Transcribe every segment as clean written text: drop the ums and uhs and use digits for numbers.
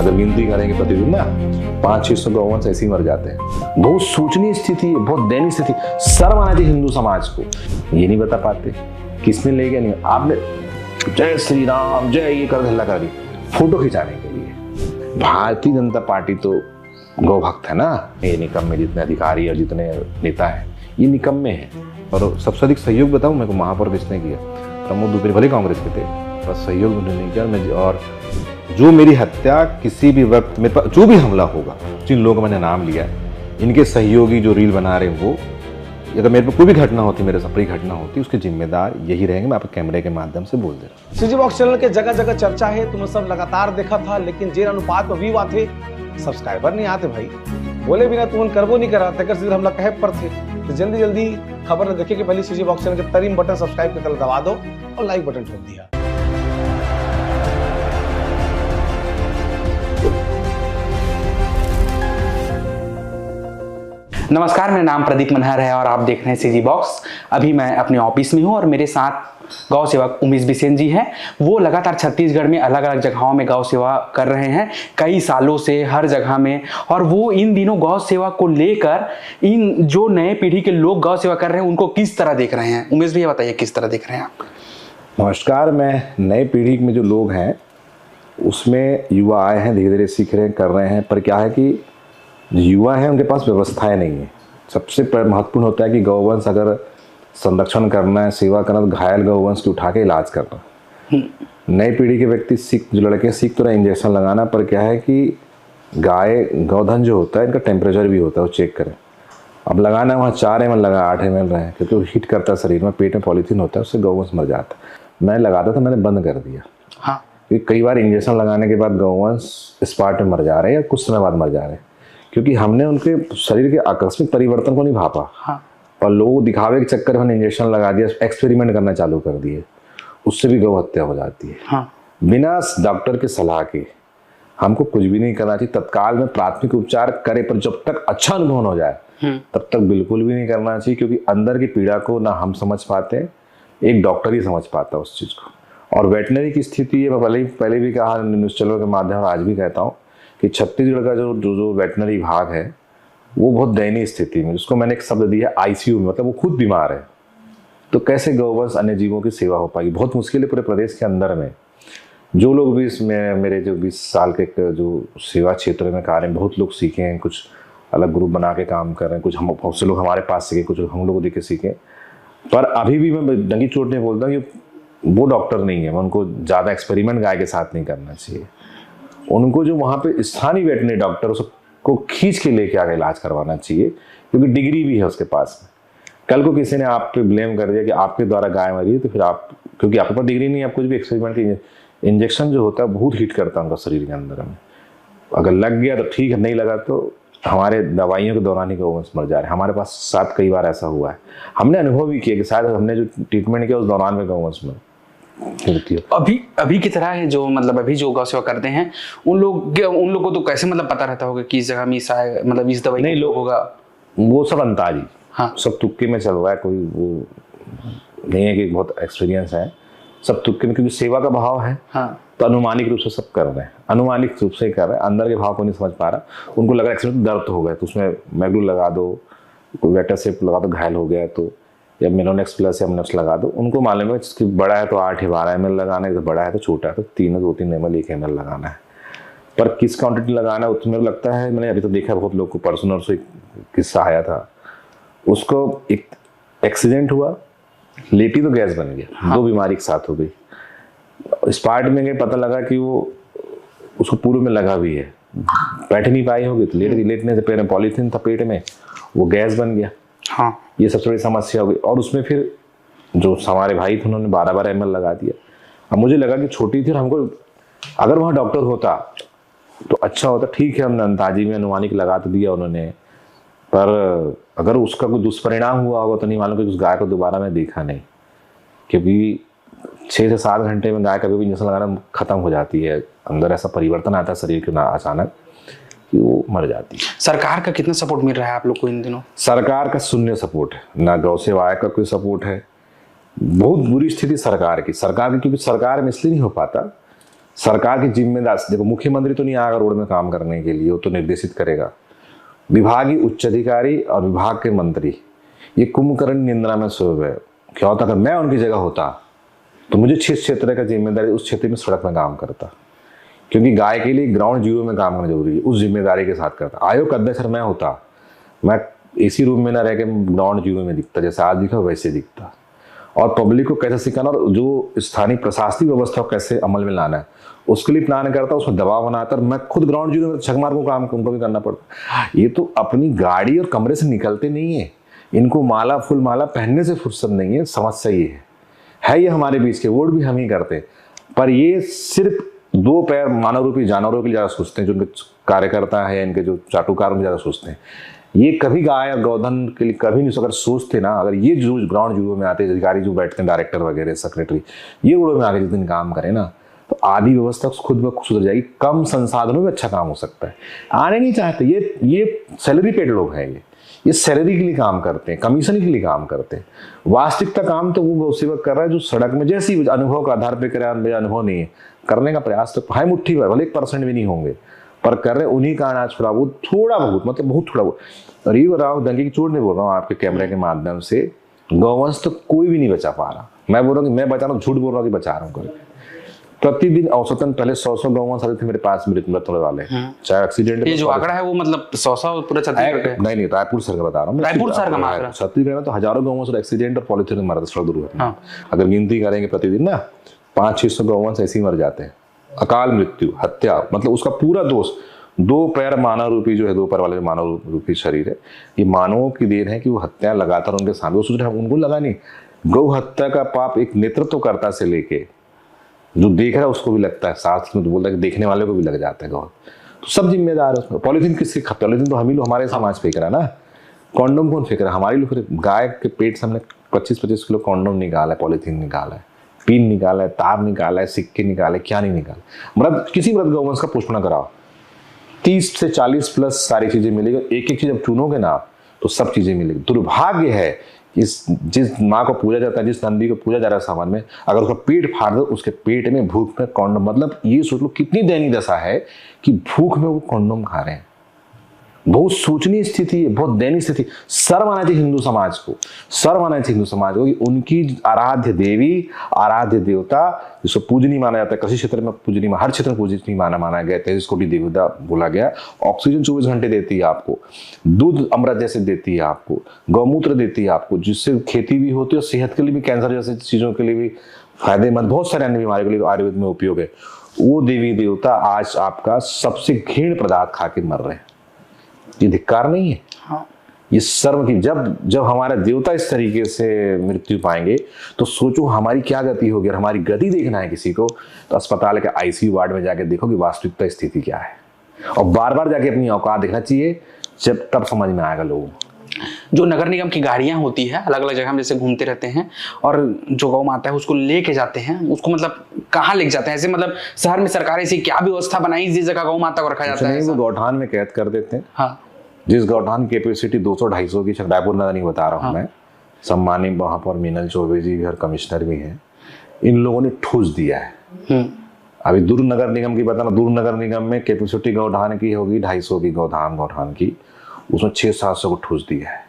अगर गिनती करेंगे प्रतिदिन ना 500-600 गौवंश ऐसे ही मर जाते हैं। बहुत सोचनीय स्थिति है, बहुत दयनीय स्थिति। शर्म आना चाहिए हिंदू समाज को, ये नहीं बता पाते किसने ले गया। नहीं, आपने जय श्री राम जय ये कर हल्ला कर दी फोटो खिंचाने के लिए। भारतीय जनता पार्टी तो गौ भक्त है ना। ये निकम्मे जितने अधिकारी और जितने नेता हैं ये निकम्मे हैं। और सबसे अधिक सहयोग बताऊं मेरे को महापौर किसने किया, प्रमोद दुबे भले कांग्रेस के थे, बस सहयोग उन्होंने नहीं किया। और जो मेरी हत्या किसी भी वक्त मेरे पास जो भी हमला होगा, जिन लोगों का मैंने नाम लिया, इनके सहयोगी जो रील बना रहे हैं वो, अगर मेरे पे कोई भी घटना होती, मेरे से बड़ी घटना होती, उसके जिम्मेदार यही रहेंगे। मैं आपको कैमरे के माध्यम से बोल दे रहा हूँ। सीजी बॉक्स चैनल के जगह जगह चर्चा है, तुमने सब लगातार देखा था, लेकिन जे अनुपात में व्यूज थे, सब्सक्राइबर नहीं आते भाई। बोले बिना तुम करबो नहीं करा तक सीधे हमला कहे पर थे। तो जल्दी जल्दी खबर देखे कि पहले सीजी बॉक्स चैनल के तरीम बटन सब्सक्राइब के तरह दबा दो और लाइक बटन ठोक दिया। नमस्कार, मेरा नाम प्रदीप मनहर है और आप देख रहे हैं सीजी बॉक्स। अभी मैं अपने ऑफिस में हूं और मेरे साथ गौ सेवक उमेश बिसेन जी हैं। वो लगातार छत्तीसगढ़ में अलग अलग जगहों में गौ सेवा कर रहे हैं कई सालों से, हर जगह में। और वो इन दिनों गौ सेवा को लेकर इन जो नए पीढ़ी के लोग गौ सेवा कर रहे हैं उनको किस तरह देख रहे हैं। उमेश भैया बताइए किस तरह देख रहे हैं आप। नमस्कार, मैं नए पीढ़ी में जो लोग हैं उसमें युवा आए हैं, धीरे धीरे सीख रहे हैं, कर रहे हैं। पर क्या है कि युवा हैं उनके पास व्यवस्थाएं नहीं है। सबसे महत्वपूर्ण होता है कि गौवंश अगर संरक्षण करना है, सेवा करना, तो घायल गौवंश को उठा के इलाज करना। नई पीढ़ी के व्यक्ति जो लड़के सीख तो रहे इंजेक्शन लगाना, पर क्या है कि गाय गौधन जो होता है इनका टेम्परेचर भी होता है, वो चेक करें। अब लगाना वहाँ 4 ml लगा 8 ml रहे, क्योंकि वो हीट करता है शरीर में, पेट में पॉलीथीन होता है, उससे गौवंश मर जाता है। मैं लगाता था, मैंने बंद कर दिया। हाँ, क्योंकि कई बार इंजेक्शन लगाने के बाद गौवंश स्पॉट में मर जा रहे हैं या कुछ समय बाद मर जा रहे हैं, क्योंकि हमने उनके शरीर के आकस्मिक परिवर्तन को नहीं भापा। हाँ। और लोग दिखावे के चक्कर में इंजेक्शन लगा दिया, एक्सपेरिमेंट करना चालू कर दिए, उससे भी गौ हत्या हो जाती है। हाँ। बिना डॉक्टर के सलाह के हमको कुछ भी नहीं करना चाहिए। तत्काल में प्राथमिक उपचार करे, पर जब तक अच्छा अनुभव न हो जाए तब तक बिल्कुल भी नहीं करना चाहिए, क्योंकि अंदर की पीड़ा को ना हम समझ पाते, एक डॉक्टर ही समझ पाता उस चीज़ को। और वेटनरी की स्थिति है, मैं पहले भी कहा न्यूज़ चैनल के माध्यम से, आज भी कहता हूँ कि छत्तीसगढ़ का जो वेटनरी विभाग है वो बहुत दयनीय स्थिति में, जिसको मैंने एक शब्द दिया है आईसीयू में, मतलब वो खुद बीमार है। तो कैसे गौवंश अन्य जीवों की सेवा हो पाएगी? बहुत मुश्किल है पूरे प्रदेश के अंदर में। जो लोग भी इसमें मेरे जो 20 साल के जो सेवा क्षेत्र में कार्य, बहुत लोग सीखे हैं, कुछ अलग ग्रुप बना के काम कर रहे हैं, कुछ हम बहुत से लोग हमारे पास सीखे, कुछ हम लोग देख के सीखे। पर अभी भी मैं डंगी चोट नहीं बोलता कि वो डॉक्टर नहीं है। मैं उनको ज़्यादा एक्सपेरिमेंट गाय के साथ नहीं करना चाहिए। उनको जो वहाँ पे स्थानीय वेटनरी डॉक्टर उसको खींच के लेके आगे इलाज करवाना चाहिए, क्योंकि डिग्री भी है उसके पास में। कल को किसी ने आप पे ब्लेम कर दिया कि आपके द्वारा गाय मरी है, तो फिर आप, क्योंकि आपके पास डिग्री नहीं है, आप कुछ भी एक्सपेरिमेंट की, इंजेक्शन जो होता है बहुत हीट करता है उनका शरीर के अंदर में। अगर लग गया तो ठीक है, नहीं लगा तो हमारे दवाइयों के दौरान ही गौवंश मर जा रहे हैं। हमारे पास साथ कई बार ऐसा हुआ है, हमने अनुभव भी किया कि शायद हमने जो ट्रीटमेंट किया उस दौरान में गौवंश मर। अभी की तरह है जो, मतलब अभी जो गौ सेवा करते हैं उन लोग को तो कैसे मतलब पता रहता होगा कि इस जगह में मतलब इस दवाई नहीं लोग होगा, वो सब अंताजी। हाँ। सब तुक्के में चल रहा है, कोई वो नहीं है कि बहुत एक्सपीरियंस है, सब तुक्के में, क्योंकि सेवा का भाव है। हाँ। तो अनुमानिक रूप से सब कर रहे हैं, अनुमानिक रूप से कर रहे हैं, अंदर के भाव को नहीं समझ पा रहा। उनको लग रहा है एक्सीडेंट दर्द हो गया तो उसमें मैग्लू लगा दो, कोई वेटासेप लगा दो, घायल हो गया तो, या मेनोनेक्स प्लस या एमनेक्स लगा दो। उनको मालूम है कि बड़ा है तो 8 या 12 ml लगाना है, तो बड़ा है तो छोटा है तो 2-3 ml 1 ml लगाना है। पर किस क्वांटिटी लगाना है उसमें लगता है, मैंने अभी तो देखा बहुत लोग को। परसों से किस्सा आया था, उसको एक एक्सीडेंट हुआ, लेटी तो गैस बन गया। हाँ। 2 बीमारी एक साथ हो गई। स्पार्ट में गए, पता लगा कि वो उसको पूर्व में लगा भी है, बैठ नहीं पाई होगी तो लेटने से पेट में पॉलीथीन था, पेट में वो गैस बन गया। हाँ। ये सबसे बड़ी समस्या हो गई। और उसमें फिर जो हमारे भाई थे उन्होंने 12 ml लगा दिया। अब मुझे लगा कि छोटी थी और हमको, अगर वहाँ डॉक्टर होता तो अच्छा होता, ठीक है, हमने अंदाजी में अनुमानिक लगा तो दिया उन्होंने, पर अगर उसका कोई दुष्परिणाम हुआ होगा तो नहीं मालूम, कि उस गाय को दोबारा मैं देखा नहीं, क्योंकि 6 से 7 घंटे में गाय कभी भी इंजेक्शन लगाना खत्म हो जाती है, अंदर ऐसा परिवर्तन आता है शरीर के अचानक कि वो मर जाती है। सरकार का कितना सपोर्ट मिल रहा है आप लोग को इन दिनों? सरकार का शून्य सपोर्ट है, ना गौ सेवा का कोई सपोर्ट है। बहुत बुरी स्थिति सरकार की, क्योंकि सरकार में इसलिए नहीं हो पाता सरकार की जिम्मेदारी, देखो मुख्यमंत्री तो नहीं आएगा रोड में काम करने के लिए, वो तो निर्देशित करेगा। विभागीय उच्च अधिकारी और विभाग के मंत्री ये कुंभकर्ण निंद्रा में सोए हुए। क्या होता अगर मैं उनकी जगह होता तो मुझे जिस क्षेत्र का जिम्मेदारी, उस क्षेत्र में सड़क में काम करता, क्योंकि गाय के लिए ग्राउंड जीरो में काम करना जरूरी है, उस जिम्मेदारी के साथ करता। आयोग का अध्यक्ष मैं होता, मैं इसी रूम में ना रह के ग्राउंड जीरो में दिखता, जैसे आज दिखा वैसे दिखता, और पब्लिक को कैसे सिखाना और जो स्थानीय प्रशासनिक व्यवस्था को कैसे अमल में लाना है उसके लिए प्लान करता, उसमें दबाव बनाता। और मैं खुद ग्राउंड जीरो में छक मार को काम उनको भी करना पड़ता। ये तो अपनी गाड़ी और कमरे से निकलते नहीं है, इनको माला फुल माला पहनने से फुर्सत नहीं है। समस्या ये है ये हमारे बीच के, वोट भी हम ही करते हैं, पर ये सिर्फ दो पैर मानव रूपी जानवरों के लिए ज़्यादा सोचते हैं, जो उनके कार्यकर्ता है, इनके जो चाटुकार उनके ज़्यादा सोचते हैं। ये कभी गाय और गौधन के लिए कभी नहीं, अगर सोचते ना, अगर ये जो ग्राउंड जीरो में आते अधिकारी जो बैठते हैं, डायरेक्टर वगैरह सेक्रेटरी, ये उड़ो में आगे जिस दिन काम करें ना, तो आधी व्यवस्था खुद ब खुद सुधर जाएगी, कम संसाधनों में अच्छा काम हो सकता है। आने नहीं चाहते, ये सैलरी पेड लोग हैं, ये सैलरी के लिए काम करते हैं, कमीशन के लिए काम करते हैं। वास्तविकता काम तो वो गौसेवक कर रहा है जो सड़क में जैसी अनुभव के आधार पर करे, अनुभव नहीं है, करने का प्रयास तो है मुट्ठी भर, भले 1% भी नहीं होंगे, पर कर रहे उन्हीं का अनाज थोड़ा बहुत मतलब बहुत थोड़ा बहुत। और ये बताओ, दंगे की चोट नहीं बोल रहा हूँ, आपके कैमरे के माध्यम से गौवंश तो कोई भी नहीं बचा पा रहा। मैं बोल रहा हूँ कि मैं बचा रहा हूँ, झूठ बोल रहा हूँ कि बचा रहा हूँ करके। प्रतिदिन औसतन पहले 100 गौवंश आते थे मेरे पास मृत्यु वाले, चाहे एक्सीडेंट। ये जो आंकड़ा है वो मतलब 100 पूरा छत्तीसगढ़? नहीं, रायपुर शहर का बता रहा हूँ, रायपुर शहर का मात्रा। छत्तीसगढ़ में तो हजारों गौवंश और एक्सीडेंट और पॉलिथीन में मरते, सड़क दुर्घटना। अगर गिनती करेंगे प्रतिदिन ना 500-600 गौवंश ऐसे ही मर जाते हैं। अकाल मृत्यु, हत्या, मतलब उसका पूरा दोष दो पैर मानव रूपी जो है, दो पैर वाले मानव रूपी शरीर है, ये मानवों की देन है कि वो हत्या लगातार उनके सामने, वो सोच रहे हैं उनको लगा नहीं। गौ हत्या का पाप एक नेतृत्वकर्ता से लेके जो देख रहा है उसको भी लगता है, साथ में तो बोलता है कि देखने वाले को भी लग जाता है गौ, तो सब जिम्मेदार है उसमें। पॉलिथीन किससे खपता? पॉलिथीन तो हम ही लोग, हमारे समाज फेंक रहा है ना। कॉन्डोम कौन फेंक रहा है? हमारी लोग। गाय के पेट से हमने 25-25 किलो कॉन्डोम निकाला है, पॉलिथीन निकाला है, पिन निकाला है, तार निकाला है, सिक्के निकाले, क्या नहीं निकाला। किसी मृत गौवंश का पोषण कराओ, 30 से 40 प्लस सारी चीजें मिलेगी। एक एक चीज जब चुनोगे ना तो सब चीजें मिलेगी। दुर्भाग्य है जिस माँ को पूजा जाता है, जिस नंदी को पूजा जा रहा है सामान में, अगर उसका पेट फाड़ दो, उसके पेट में भूख में कॉन्डोम, मतलब ये सोच लो कितनी दयनीय दशा है कि भूख में वो कॉन्डोम खा रहे हैं। बहुत सोचनीय स्थिति है, बहुत दयनीय स्थिति। शर्म आना चाहिए हिंदू समाज को, शर्म आना चाहिए हिंदू समाज को कि उनकी आराध्य देवी, आराध्य देवता जिसको पूजनीय माना जाता है, किसी क्षेत्र में पूजनीय, हर क्षेत्र में पूजनीय माना गया, 23 कोटि देवता बोला गया। ऑक्सीजन 24 घंटे देती है आपको, दूध अमृत जैसे देती है आपको, गौमूत्र देती है आपको, जिससे खेती भी होती है और सेहत के लिए भी, कैंसर जैसे चीजों के लिए भी फायदेमंद, बहुत सारे अन्य बीमारियों के लिए आयुर्वेद में उपयोग है। वो देवी देवता आज आपका सबसे घृण पदार्थ खा के मर रहे हैं। ये धिक्कार नहीं है? हाँ। ये शर्म की, जब हमारा देवता इस तरीके से मृत्यु पाएंगे तो सोचो हमारी क्या गति होगी। और हमारी गति देखना है किसी को तो अस्पताल के आईसीयू वार्ड में जाके देखो कि वास्तविकता स्थिति क्या है, और बार बार जाके अपनी औकात देखना चाहिए, जब तब समझ में आएगा लोगों को। जो नगर निगम की गाड़ियां होती है, अलग अलग जगह हम जैसे घूमते रहते हैं, और जो गौ माता है उसको लेके जाते हैं, उसको मतलब कहाँ लेके जाते हैं? ऐसे मतलब शहर में सरकार ऐसी क्या व्यवस्था बनाई जिस जगह गौ माता को रखा जाता है? वो गौठान में कैद कर देते हैं। हाँ। जिस गौठान की कैपेसिटी 200-250 की, रायपुर नगर नहीं बता रहा हूँ मैं, सम्मानित वहां पर मीनल चौबे जी भी और कमिश्नर भी हैं, इन लोगों ने ठूस दिया है। अभी दुर्ग नगर निगम की बताना, दुर्ग नगर निगम में कैपेसिटी गौठान की होगी 250 की, गौठान की, उसमें 600-700 को ठूस दिया है।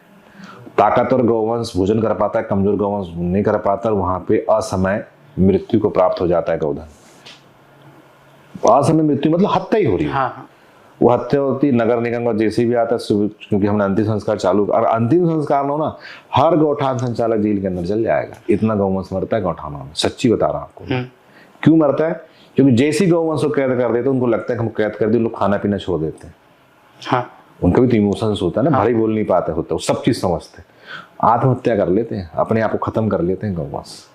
ताकतवर गौवंश भोजन कर पाता है, कमजोर गौवंश नहीं कर पाता, वहां पे असमय मृत्यु को प्राप्त हो जाता है गौधन। असमय मृत्यु मतलब हत्या ही हो रही है। हाँ। वो हत्या होती, नगर निगम का जैसे भी आता है, क्योंकि हमने अंतिम संस्कार चालू, और अंतिम संस्कार में ना हर गौठान संचालक जेल के अंदर चल जाएगा। इतना गौवंश मरता है गौठानों में, सच्ची बता रहा हूं आपको। क्यों मरता है? क्योंकि जैसे ही गौवंश को कैद कर देते उनको लगता है कि हम कैद कर दिए, लोग खाना पीना छोड़ देते हैं। हाँ। उनका भी तो इमोशंस होता है ना, भारी बोल नहीं पाते होता, वो सब चीज समझते हैं, आत्महत्या कर लेते हैं, अपने आप को खत्म कर लेते हैं गौवंश।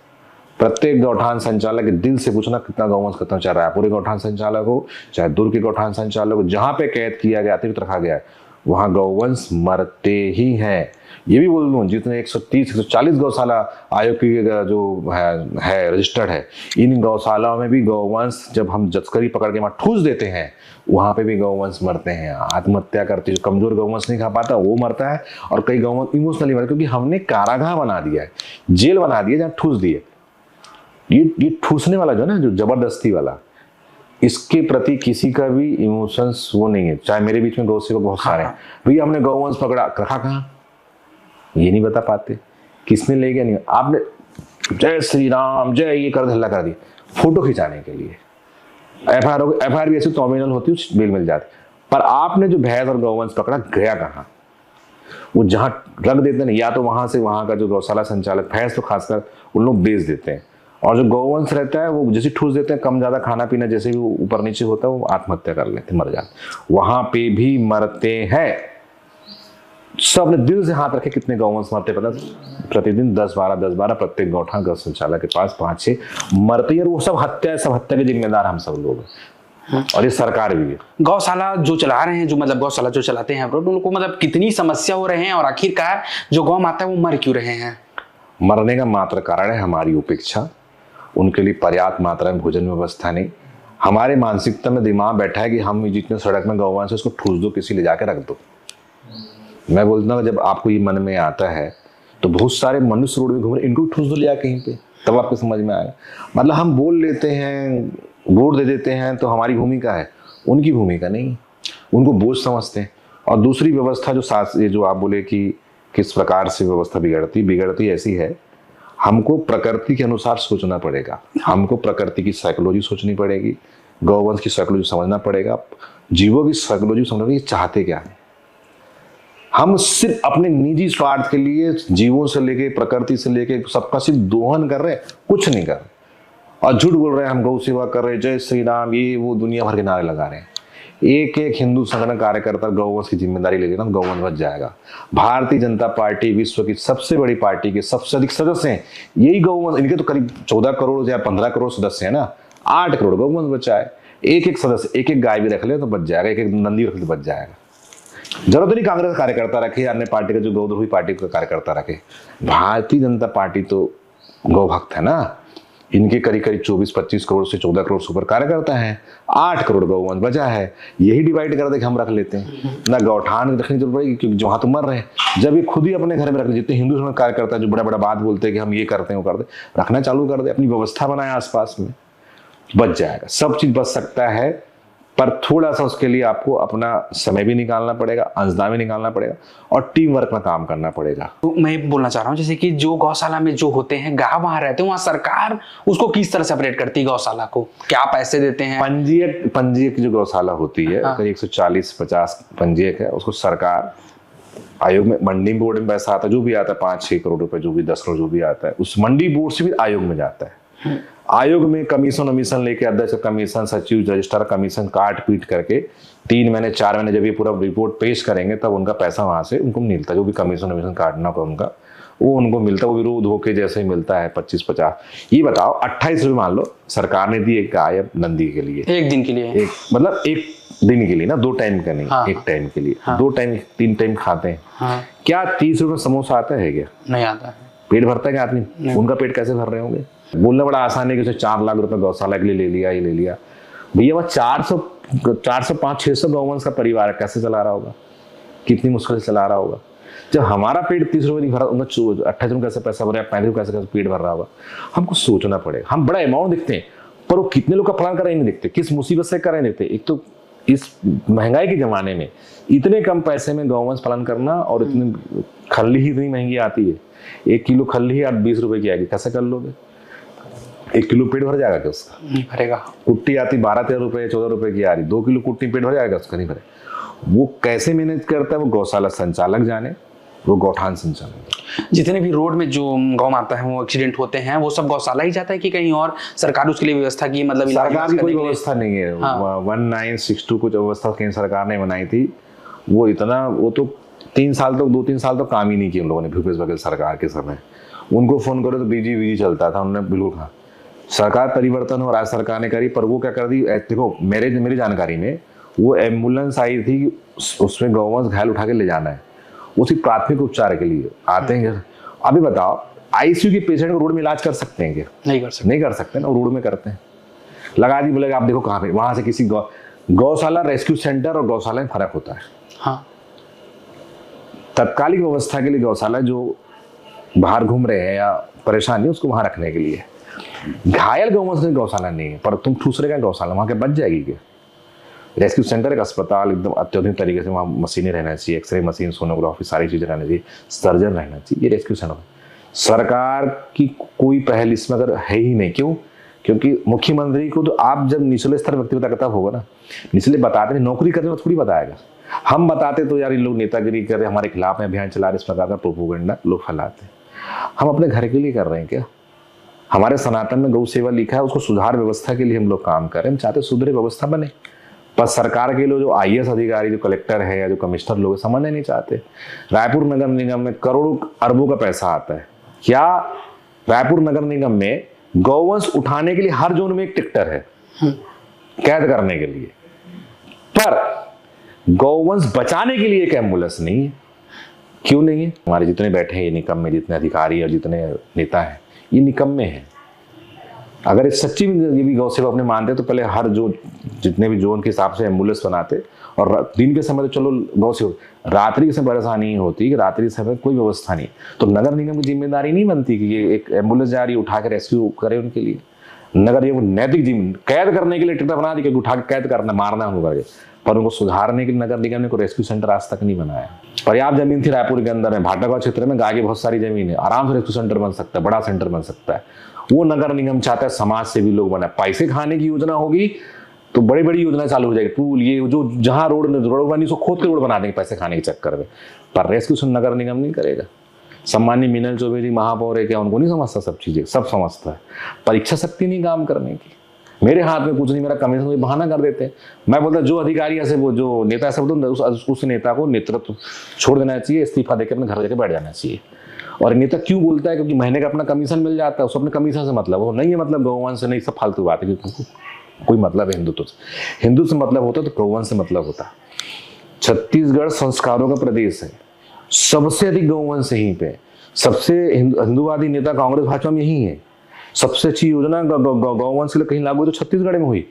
प्रत्येक गौठान संचालक के दिल से पूछना कितना गौवंश खत्म, चाहे रायपुर गौठान संचालक हो, चाहे दुर्ग के गौठान संचालक हो, जहां पे कैद किया गया, अतिरिक्त रखा गया है, वहां गौवंश मरते ही हैं। ये भी बोल दूं, जितने 130-140 गौशाला आयोग की जो है रजिस्टर्ड है, इन गौशालाओं में भी गौवंश, जब हम जस्करी पकड़ के वहां ठूस देते हैं, वहां पे भी गौवंश मरते हैं, आत्महत्या करते। जो कमजोर गौवंश नहीं खा पाता वो मरता है, और कई गौवंश इमोशनली मरते, क्योंकि हमने कारागाह बना दिया है, जेल बना दिया जहाँ ठूस दिए। ये ठूसने वाला जो ना, जो जबरदस्ती वाला, इसके प्रति किसी का भी इमोशंस वो नहीं है। चाहे मेरे बीच में गौ सेवक बहुत सारे हैं, भैया हमने गौवंश पकड़ा, रखा कहाँ ये नहीं बता पाते, किसने ले गया नहीं, आपने जय श्री राम जय ये कर हल्ला कर दिया फोटो खिंचाने के लिए। एफआईआर भी ऐसी नॉमिनल होती है, बेल मिल जाती, पर आपने जो भैंस और गौवंश पकड़ा गया कहाँ? वो जहाँ रख देते हैं, या तो वहां से वहां का जो गौशाला संचालक, भैंस तो खासकर उन लोग बेच देते हैं, और जो गौवंश रहता है वो जैसे ठूस देते हैं, कम ज्यादा खाना पीना जैसे भी ऊपर नीचे होता है वो आत्महत्या कर लेते, मर जाते, वहां पे भी मरते हैं। सब ने दिल से हाथ रखे, कितने गौवंश मरते पता? प्रतिदिन 10-12 प्रत्येक गौठान गौ संचालक के पास 5-6 मरते हैं, और वो सब हत्या के जिम्मेदार हम सब लोग हैं, और ये सरकार भी है। गौशाला जो चला रहे हैं, जो मतलब गौशाला जो चलाते हैं उनको मतलब कितनी समस्या हो रहे हैं, और आखिरकार जो गौ माता है वो मर क्यों रहे हैं? मरने का मात्र कारण है हमारी उपेक्षा, उनके लिए पर्याप्त मात्रा में भोजन व्यवस्था नहीं। हमारे मानसिकता में दिमाग बैठा है कि हम जितने सड़क में गौवंश है उसको ठूस दो, किसी ले जाके रख दो। मैं बोलता हूँ जब आपको ये मन में आता है तो बहुत सारे मनुष्य रोड में घूम रहे, इनको भी ठूस दो ले जाके कहीं पे, तब आपको समझ में आएगा। मतलब हम बोल लेते हैं, वोट दे देते हैं तो हमारी भूमिका है, उनकी भूमिका नहीं, उनको बोझ समझते हैं। और दूसरी व्यवस्था ये जो आप बोले कि किस प्रकार से व्यवस्था बिगड़ती ऐसी है, हमको प्रकृति के अनुसार सोचना पड़ेगा, हमको प्रकृति की साइकोलॉजी सोचनी पड़ेगी, गौवंश की साइकोलॉजी समझना पड़ेगा, जीवों की साइकोलॉजी समझना पड़ेगा, चाहते क्या है। हम सिर्फ अपने निजी स्वार्थ के लिए जीवों से लेके प्रकृति से लेके सबका सिर्फ दोहन कर रहे हैं, कुछ नहीं कर रहे, और झूठ बोल रहे हैं हम गौ सेवा कर रहे हैं, जय श्री राम, ये वो दुनिया भर के नारे लगा रहे हैं। एक हिंदू संगठन कार्यकर्ता गौवंश की जिम्मेदारी ले लेना, गौवंश बच जाएगा। भारतीय जनता पार्टी विश्व की सबसे बड़ी पार्टी के सबसे अधिक सदस्य हैं यही गौवंश, इनके तो करीब 14 करोड़ या 15 करोड़ सदस्य हैं ना, 8 करोड़ गौवंश बचा है। एक सदस्य एक गाय भी रख ले तो बच जाएगा, एक नंदी रख ले तो बच जाएगा। जरूरत नहीं कांग्रेस कार्यकर्ता रखे, अन्य पार्टी का जो गौद्रोही पार्टी का कार्यकर्ता रखे, भारतीय जनता पार्टी तो गौ भक्त है ना, इनके करीब 24-25 करोड़ से 14 करोड़ सुपर कार्यकर्ता हैं, 8 करोड़ गौवंश बचा है, यही डिवाइड कर दे कि हम रख लेते हैं ना, गौठान रखने की जरूरत पड़ेगी क्योंकि जहाँ तो मर रहे हैं, जब ये खुद ही अपने घर में रख ले। जितने हिंदू समाज कार्यकर्ता जो बड़ा बात बोलते हैं कि हम ये करते हैं वो करते, रखना चालू कर दे, अपनी व्यवस्था बनाए आसपास में, बच जाएगा, सब चीज बच सकता है। पर थोड़ा सा उसके लिए आपको अपना समय भी निकालना पड़ेगा, अंशदान भी निकालना पड़ेगा, और टीम वर्क में काम करना पड़ेगा। तो मैं बोलना चाह रहा हूँ जैसे कि जो गौशाला में जो होते हैं गाय वहां रहते हैं, वहां सरकार उसको किस तरह से ऑपरेट करती है? गौशाला को क्या पैसे देते हैं? पंजीयक जो गौशाला होती है, हाँ। करीब 140-50 पंजीयक है, उसको सरकार आयोग में, मंडी बोर्ड में पैसा आता है, जो भी आता है 5-6 करोड़ रुपए, जो भी 10 करोड़ जो भी आता है, उस मंडी बोर्ड से भी आयोग में जाता है। आयोग में कमीशन लेके अध्यक्ष कमीशन, सचिव, रजिस्ट्रार कमीशन काट पीट करके 3 महीने 4 महीने जब ये पूरा रिपोर्ट पेश करेंगे तब उनका पैसा वहां से उनको मिलता है, जो भी कमीशन काटना होगा उनका वो उनको मिलता है, वो विरोध होके जैसे ही मिलता है 25-50। ये बताओ 28 रुपये मान लो सरकार ने दी एक गाय नंदी के लिए, एक दिन के लिए, एक मतलब एक दिन के लिए ना, 2 टाइम का नहीं, हाँ। एक टाइम के लिए, हाँ। 2 टाइम 3 टाइम खाते हैं, हाँ। क्या 30 रुपये समोसा आता है क्या? नहीं आता है। पेट भरता है क्या आदमी? उनका पेट कैसे भर रहे होंगे? बोलना बड़ा आसान है कि उसे 4 लाख रुपए गौशाला के लिए ले लिया, ये ले लिया, भैया वह 400-500-600 गौवंश का परिवार कैसे चला रहा होगा, कितनी मुश्किल से चला रहा होगा। जब हमारा पेट 30 रुपये नहीं भरा, उनका 28 रुपये कैसे पैसा भर रहा है, 35 रुपये कैसे पेट भर रहा होगा। हमको सोचना पड़ेगा। हम बड़ा अमाउंट देखते हैं पर वो कितने लोग का प्लान कर रहे नहीं देखते, किस मुसीबत से कर रहे नहीं देखते। एक तो इस महंगाई के जमाने में इतने कम पैसे में गौवंश पालन करना, और इतनी खल्ली ही इतनी महंगी आती है, 1 किलो खल्ली ही 20 रुपए की आएगी, कैसे कर लोगे? 1 किलो पेट भर जाएगा क्या उसका? नहीं भरेगा। कुट्टी आती 12-13 रुपए 14 रुपए की आ रही, 2 किलो कुट्टी पेट भर जाएगा उसका? नहीं भरे। वो कैसे मैनेज करता है वो गौशाला संचालक जाने, वो गौठान संचालक। जितने भी रोड में जो गौ माता है वो एक्सीडेंट होते हैं वो सब गौशाला ही जाता है कि कहीं और सरकार उसके लिए व्यवस्था की? मतलब सरकार की कोई व्यवस्था नहीं है। हाँ। 1962 कुछ व्यवस्था केंद्र सरकार ने बनाई थी, वो तो 2-3 साल तो काम ही नहीं किया उन लोगों ने, भूपेश बघेल सरकार के समय। उनको फोन करो तो बीजी चलता था, उन्होंने बिल्कुल कहा। सरकार परिवर्तन हो, राज्य सरकार ने करी, पर वो क्या कर दी, देखो मेरी जानकारी में वो एम्बुलेंस आई थी, उसमें गौवंश घायल उठा के ले जाना है, उसी प्राथमिक उपचार के लिए आते हैं। अभी बताओ आईसीयू के पेशेंट को रोड में इलाज कर सकते हैं क्या? नहीं कर सकते ना, रोड में करते हैं। लगा दी बोलेगा आप देखो कहाँ पे, वहां से किसी गौशाला रेस्क्यू सेंटर और गौशाला में फर्क होता है। हाँ। तत्कालिक व्यवस्था के लिए गौशाला जो बाहर घूम रहे हैं या परेशानी उसको वहां रखने के लिए, घायल गौवंश की गौशाला नहीं है, पर तुम दूसरे का गौशाला वहां के बच जाएगी क्या? रेस्क्यू सेंटर, एक अस्पताल एकदम अत्याधुनिक तरीके से, वहाँ मशीनें रहना चाहिए, एक्सरे मशीन, सोनोग्राफी, सारी चीजें रहना चाहिए, सर्जन रहना चाहिए। ये रेस्क्यू सेंटर सरकार की कोई पहल इसमें अगर है ही नहीं। क्यों? क्योंकि मुख्यमंत्री को तो आप जब निचले स्तर व्यक्ति बताता होगा ना, निचले बताते नहीं, नौकरी करने में थोड़ी बताएगा। हम बताते तो यार इन लोग नेतागिरी कर रहे, हमारे खिलाफ में अभियान चला रहे, इस प्रकार का प्रोपोगंडा लोग फैलाते। हम अपने घर के लिए कर रहे हैं क्या? हमारे सनातन में गौ सेवा लिखा है, उसको सुधार व्यवस्था के लिए हम लोग काम कर रहे हैं। हम चाहते सुधरे व्यवस्था बने, पर सरकार के लोग जो IAS अधिकारी, जो कलेक्टर है या जो कमिश्नर लोग समझना नहीं चाहते। रायपुर नगर निगम में करोड़ों अरबों का पैसा आता है। क्या रायपुर नगर निगम में गौवंश उठाने के लिए हर जोन में एक टिकटर है कैद करने के लिए, पर गौवंश बचाने के लिए एक एम्बुलेंस नहीं है? क्यों नहीं है? हमारे जितने बैठे हैं ये निकम्मे, जितने अधिकारी और जितने नेता हैं ये निकम्मे हैं। अगर इस सच्ची में ये भी गौ सेवा अपने मानते तो पहले हर जो जितने भी जोन के हिसाब से एम्बुलेंस बनाते, और दिन के समय तो चलो गौ सेवा, रात्रि के समय परेशानी होती कि रात्रि के समय कोई व्यवस्था नहीं, तो नगर निगम की जिम्मेदारी नहीं बनती कि ये एक एम्बुलेंस जा रही है उठा के रेस्क्यू करे उनके लिए। नगर निगम नैतिक जिम्मेदारी, कैद करने के लिए टिकट बना दी कि उठा के कैद करना, मारना होगा, पर उनको सुधारने के लिए नगर निगम ने कोई रेस्क्यू सेंटर आज तक नहीं बनाया। पर्याप्त जमीन थी रायपुर के अंदर में, भाटागांव क्षेत्र में गाय की बहुत सारी जमीन है, आराम से रेस्क्यू सेंटर बन सकता है, बड़ा सेंटर बन सकता है। वो नगर निगम चाहता है समाज से भी लोग बनाए। पैसे खाने की योजना होगी तो बड़ी बड़ी योजना चालू हो जाएगी, पुल, ये जो जहां रोड बनी उसको खोद के रोड बना देंगे पैसे खाने के चक्कर में, पर रेस्क्यू नगर निगम नहीं करेगा। सम्मान्य मीनल चौबे जी महापौर है क्या, उनको नहीं समझता सब चीजें? सब समझता है, पर इच्छा शक्ति नहीं काम करने की। मेरे हाथ में कुछ नहीं, मेरा कमीशन, मुझे बहाना कर देते हैं। मैं बोलता जो अधिकारी ऐसे, वो जो नेता ऐसे बोलते उस नेता को नेतृत्व छोड़ देना चाहिए, इस्तीफा देकर अपने घर जाकर बैठ जाना चाहिए। और नेता क्यों बोलता है? क्योंकि महीने का अपना कमीशन मिल जाता है, उसको अपने कमीशन से मतलब हो, नहीं है मतलब गौवंश से नहीं, सब फालतू बात है। क्योंकि कोई मतलब है हिंदुत्व से? हिंदू से मतलब होता तो गौवंश से मतलब होता। छत्तीसगढ़ संस्कारों का प्रदेश है, सबसे अधिक गौवंश यहीं पे, सबसे हिंदूवादी नेता कांग्रेस भाजपा में यही है। सबसे अच्छी योजना गौवंश के लिए कहीं लागू तो छत्तीसगढ़ में हुई।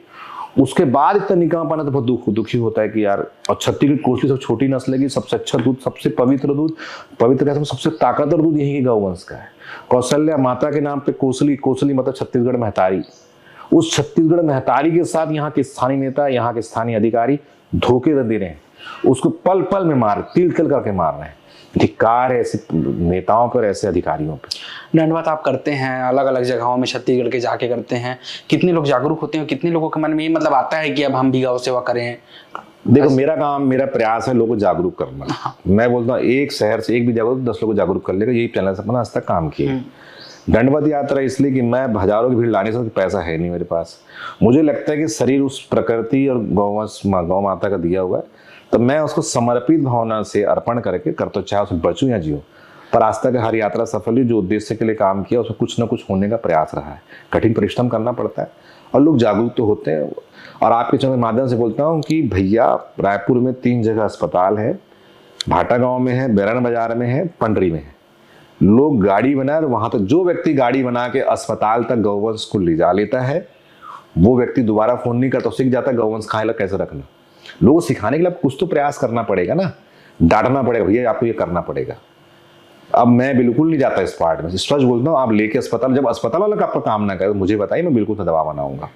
उसके बाद इतना निकाम पाना तो बहुत दुखी होता है कि यार, और छत्तीसगढ़ कोसली सब छोटी नस्ल की, सबसे अच्छा दूध, सबसे पवित्र दूध, पवित्र कहते हैं, सबसे ताकतवर दूध यही के गौवंश का है। कौशल्या माता के नाम पे कोसली मतलब छत्तीसगढ़ महतारी। उस छत्तीसगढ़ महतारी के साथ यहाँ के स्थानीय नेता, यहाँ के स्थानीय अधिकारी धोखे दे रहे हैं, उसको पल पल में मार, तिल करके मार रहे हैं। धिक्कार है ऐसे नेताओं पर, ऐसे अधिकारियों पर। दंडवत आप करते हैं, अलग अलग जगहों में छत्तीसगढ़ के जाके करते हैं, कितने लोग जागरूक होते हैं, कितने लोगों के मन में ये मतलब आता है कि अब हम भी गौ सेवा करें? देखो, मेरा काम, मेरा प्रयास है लोगों को जागरूक करना। मैं बोलता हूँ एक शहर से एक भी जागरूक 10 लोगों को जागरूक कर लेगा, यही चैनल से अपना आज तक काम किया। दंडवत यात्रा इसलिए कि मैं हजारों की भीड़ लाने से पैसा है नहीं मेरे पास। मुझे लगता है कि शरीर उस प्रकृति और गौ माता का दिया हुआ है, तो मैं उसको समर्पित भावना से अर्पण करके कर, तो चाहे उसमें बचूं या जियो। पर आज तक हर यात्रा सफल हुई, जो उद्देश्य के लिए काम किया उसमें कुछ ना कुछ होने का प्रयास रहा है। कठिन परिश्रम करना पड़ता है और लोग जागरूक तो होते हैं। और आपके चैनल के माध्यम से बोलता हूँ कि भैया, रायपुर में 3 जगह अस्पताल है, भाटागांव में है, बैरन बाजार में है, पंडरी में है। लोग गाड़ी बनाए, वहां तक जो व्यक्ति गाड़ी बना के अस्पताल तक गौवंश को ले जा लेता है, वो व्यक्ति दोबारा फोन नहीं करता, सीख जाता है गौवंश खाए कैसे रखना। लोगों को सिखाने के लिए कुछ तो प्रयास करना पड़ेगा ना, डांटना पड़ेगा, भैया आपको ये करना पड़ेगा। अब मैं बिल्कुल नहीं जाता इस पार्ट में, स्पष्ट बोलता हूँ। आप लेके अस्पताल, जब अस्पताल वाला आपका काम ना करे मुझे बताइए, मैं बिल्कुल दबाव बनाऊंगा।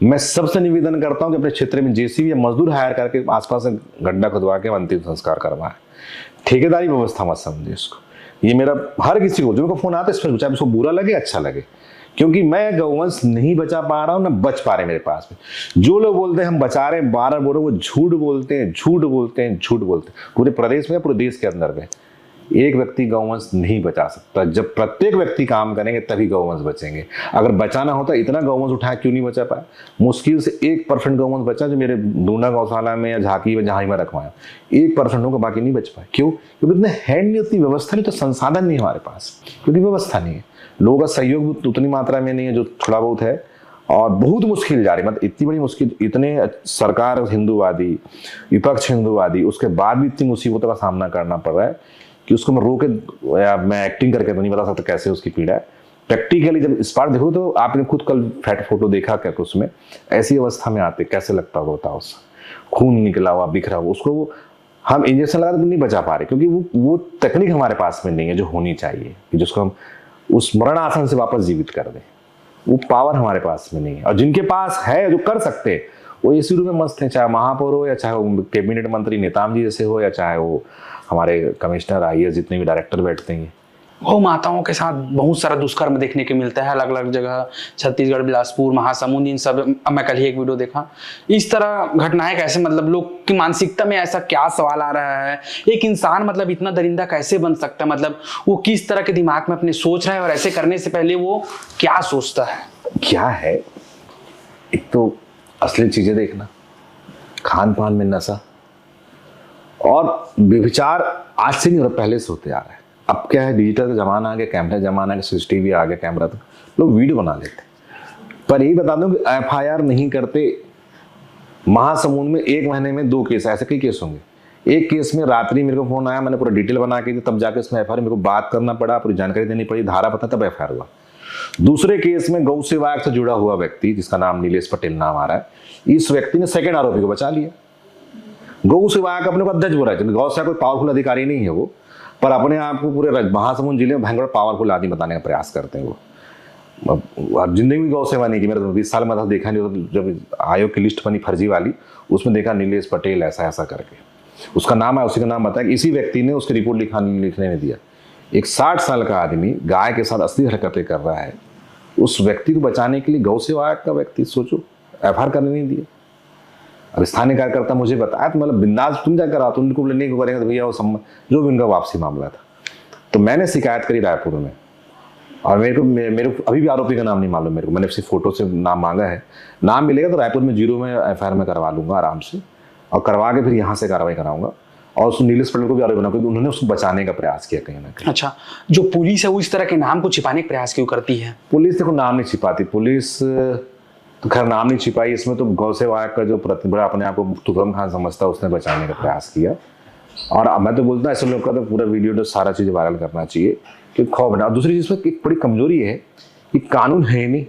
मैं सबसे निवेदन करता हूँ कि अपने क्षेत्र में जेसीबी या मजदूर हायर करके आसपास से गड्ढा खुदवा के अंतिम संस्कार करवाएं। ठेकेदारी व्यवस्था मत समझे इसको। ये मेरा हर किसी को जो फोन आता है, चाहे उसको बुरा लगे अच्छा लगे, क्योंकि मैं गौवंश नहीं बचा पा रहा हूँ, ना बच पा रहे मेरे पास में। जो लोग बोलते हैं हम बचा रहे हैं, 12 बोल रहे, वो झूठ बोलते हैं, झूठ बोलते हैं, झूठ बोलते हैं। पूरे प्रदेश में, पूरे देश के अंदर में एक व्यक्ति गौवंश नहीं बचा सकता। जब प्रत्येक व्यक्ति काम करेंगे तभी गौवंश बचेंगे। अगर बचाना होता, इतना गौवंश उठाया क्यों नहीं बचा पाया? मुश्किल से 1% गौवंश बचा, जो मेरे डूना गौशाला में या झांकी में जहां मैं रखवाया, 1% होगा, बाकी नहीं बच पाए। क्यों? क्योंकि इतने हैंड नहीं, उतनी व्यवस्था नहीं, तो संसाधन नहीं हमारे पास, क्योंकि व्यवस्था नहीं है। लोगों का सहयोग उतनी मात्रा में नहीं है, जो थोड़ा बहुत है, और बहुत मुश्किल जा रही, मतलब इतनी बड़ी मुश्किल, इतने सरकार हिंदूवादी, विपक्ष हिंदूवादी, उसके बाद भी इतनी मुसीबतों का सामना करना पड़ रहा है कि उसको मैं रोके, या मैं एक्टिंग करके तो नहीं बता सकता कैसे उसकी पीड़ा है। प्रैक्टिकली जब इस बार देखो, तो आपने खुद कल फोटो देखा क्या, उसमें ऐसी अवस्था में आते कैसे लगता होता, उससे खून निकला हुआ, बिखरा हुआ, उसको हम इंजेक्शन लगा तो नहीं बचा पा रहे, क्योंकि वो तकनीक हमारे पास में नहीं है जो होनी चाहिए कि जिसको हम उस मरण आसन से वापस जीवित कर दें। वो पावर हमारे पास में नहीं है। और जिनके पास है, जो कर सकते हैं, वो एसी रूम में मस्त हैं, चाहे महापौर हो या चाहे वो कैबिनेट मंत्री नेताम जी जैसे हो या चाहे वो हमारे कमिश्नर आईएएस जितने भी डायरेक्टर बैठते हैं। गौ माताओं के साथ बहुत सारा दुष्कर्म देखने को मिलता है अलग अलग जगह, छत्तीसगढ़, बिलासपुर, महासमुंद, इन सब। मैं कल ही एक वीडियो देखा। इस तरह घटनाएं कैसे, मतलब लोग की मानसिकता में ऐसा क्या सवाल आ रहा है, एक इंसान मतलब इतना दरिंदा कैसे बन सकता है, मतलब वो किस तरह के दिमाग में अपने सोच रहा है और ऐसे करने से पहले वो क्या सोचता है? क्या है, एक तो असली चीजें देखना, खान पान में नशा और व्यभिचार आज से नहीं हो रहा, पहले से होते आ रहा है। अब क्या है, डिजिटल का जमाना आ गया, कैमरा जमाना आ गया, सीसीटीवी आ गया, कैमरा, तो लोग वीडियो बना लेते। पर यही बता दूं कि एफआईआर नहीं करते। महासमुंद में 1 महीने में 2 केस, ऐसे कई केस होंगे। एक केस में रात्रि मेरे को फोन आया, मैंने पूरा डिटेल बना के दी, तब जाके उसमें एफआईआर मेरे को बात करना पड़ा, पूरी जानकारी देनी पड़ी, धारा पता, तब एफआईआर हुआ। दूसरे केस में गौ सेवा आयोग से जुड़ा हुआ व्यक्ति, जिसका नाम नीलेश पटेल नाम आ रहा है, इस व्यक्ति ने सेकंड आरोपी को बचा लिया। गौ सेवा आयोग अपने को अध्यक्ष बोला है, गौ सेवा कोई पावरफुल अधिकारी नहीं है वो, पर अपने आप को पूरे महासमुंद जिले में भयंकर पावरफुल आदमी बताने का प्रयास करते हैं वो। जिंदगी में गौ सेवा नहीं की, मेरे तो 20 साल में देखा नहीं। जब आयोग की लिस्ट बनी फर्जी वाली, उसमें देखा नीलेश पटेल ऐसा ऐसा करके, उसका नाम है, उसी का नाम बताया। इसी व्यक्ति ने उसकी रिपोर्ट लिखने नहीं दिया। एक 60 साल का आदमी गाय के साथ असली हरकतें कर रहा है, उस व्यक्ति को बचाने के लिए गौ सेवा आयोग का व्यक्ति, सोचो, एफआईआर करने नहीं दिया। अब स्थानीय कार्यकर्ता मुझे बताया, तो मतलब बिंदास तुम क्या करा, तुम उनको लेने को करेंगे तो भैया वो जो भी उनका वापसी मामला था। तो मैंने शिकायत करी रायपुर में, और मेरे को अभी भी आरोपी का नाम नहीं मालूम मेरे को, मैंने सिर्फ फोटो से नाम मांगा है। नाम मिलेगा तो रायपुर में 0 में एफआईआर में करवा लूंगा आराम से, और करवा के फिर यहाँ से कार्रवाई कराऊंगा। और उस नीलेश पटेल को भी आरोपी बना, क्योंकि उन्होंने उसको बचाने का प्रयास किया कहीं ना कहीं। अच्छा, जो पुलिस है वो इस तरह के नाम को छिपाने का प्रयास क्यों करती है? पुलिस देखो नाम नहीं छिपाती, पुलिस तो खैर नाम नहीं छिपाई। इसमें तो गौ सेवा आयोग का जो प्रतिनिधि अपने आप को तुगम खान समझता है, उसने बचाने का प्रयास किया। और मैं तो बोलता हूँ ऐसे लोग का तो पूरा वीडियो तो सारा चीज़ वायरल करना चाहिए, कि खौफ बना। और दूसरी चीज़ पर एक बड़ी कमजोरी है कि कानून है नहीं।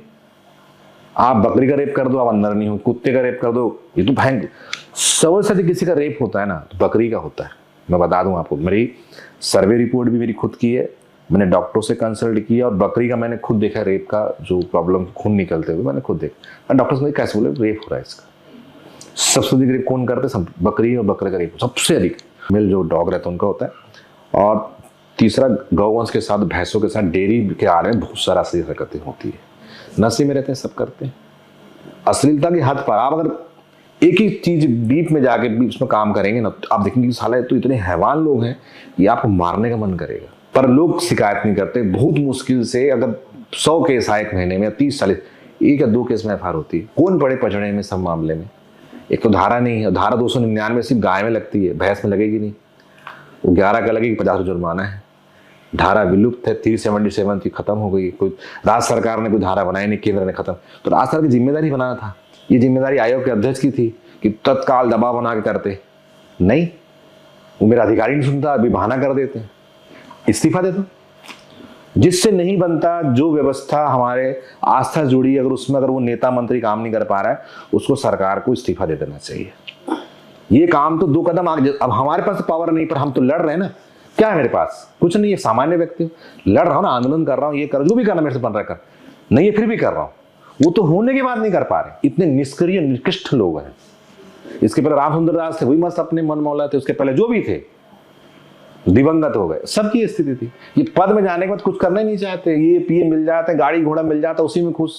आप बकरी का रेप कर दो, आप अंदर नहीं हो, कुत्ते का रेप कर दो, ये तो भयंकर। सबसे अधिक किसी का रेप होता है ना, तो बकरी का होता है। मैं बता दूं आपको, मेरी सर्वे रिपोर्ट भी मेरी खुद की है, मैंने डॉक्टरों से कंसल्ट किया, और बकरी का मैंने खुद देखा, रेप का जो प्रॉब्लम, खून निकलते हुए मैंने खुद देखा। मैं डॉक्टर से कैसे बोले रेप हो रहा है इसका, सबसे अधिक रेप कौन करते, सब बकरी और बकरे का रेप सबसे अधिक। मेल जो डॉग रहता है उनका होता है। और तीसरा, गौवंश के साथ, भैंसों के साथ, डेयरी के आड़े में बहुत सारा असली हरकतें होती है, नशे में रहते हैं, सब करते हैं। अश्लीलता की हद पर आप अगर एक ही चीज बीच में जाके बीच में काम करेंगे ना, तो आप देखेंगे कि साला तो इतने हैवान लोग हैं, ये आपको मारने का मन करेगा। पर लोग शिकायत नहीं करते। बहुत मुश्किल से अगर 100 केस आए 1 महीने में, या 30-40, 1 या 2 केस में एफआईआर होती है। कौन पड़े पचड़े में सब मामले में? एक तो धारा नहीं है, धारा 299 सिर्फ गाय में लगती है, भैंस में लगेगी नहीं। वो 11 का लगेगी, 50 जुर्माना है। धारा विलुप्त है, 377 थी, खत्म हो गई। कोई राज्य सरकार ने कोई धारा बनाई नहीं, केंद्र ने खत्म। तो राज्य सरकार की जिम्मेदारी बनाना था, ये जिम्मेदारी आयोग के अध्यक्ष की थी कि तत्काल दबाव बना के करते। नहीं, वो मेरा अधिकारी नहीं सुनता, अभी बहाना कर देते हैं, इस्तीफा दे दो। जिससे नहीं बनता, जो व्यवस्था हमारे आस्था जुड़ी, अगर उसमें अगर वो नेता मंत्री काम नहीं कर पा रहा है, उसको सरकार को इस्तीफा दे देना चाहिए। ये काम तो 2 कदम आगे। अब हमारे पास पावर नहीं, पर हम तो लड़ रहे हैं ना। क्या है मेरे पास? कुछ नहीं है, सामान्य व्यक्ति हूँ, लड़ रहा हूँ ना, आंदोलन कर रहा हूँ, ये कर, जो भी करना मेरे से बन रहा है कर, नहीं है फिर भी कर रहा हूँ। वो तो होने के बाद नहीं कर पा रहे, इतने निष्क्रिय निकृष्ट लोग हैं। इसके पहले रामचंद्र दास थे, वही मस्त अपने मन मौला थे। उसके पहले जो भी थे दिवंगत हो गए, सबकी स्थिति थी। ये पद में जाने के बाद कुछ करना ही नहीं चाहते, ये पिए मिल जाते हैं, गाड़ी घोड़ा मिल जाता है, उसी में खुश,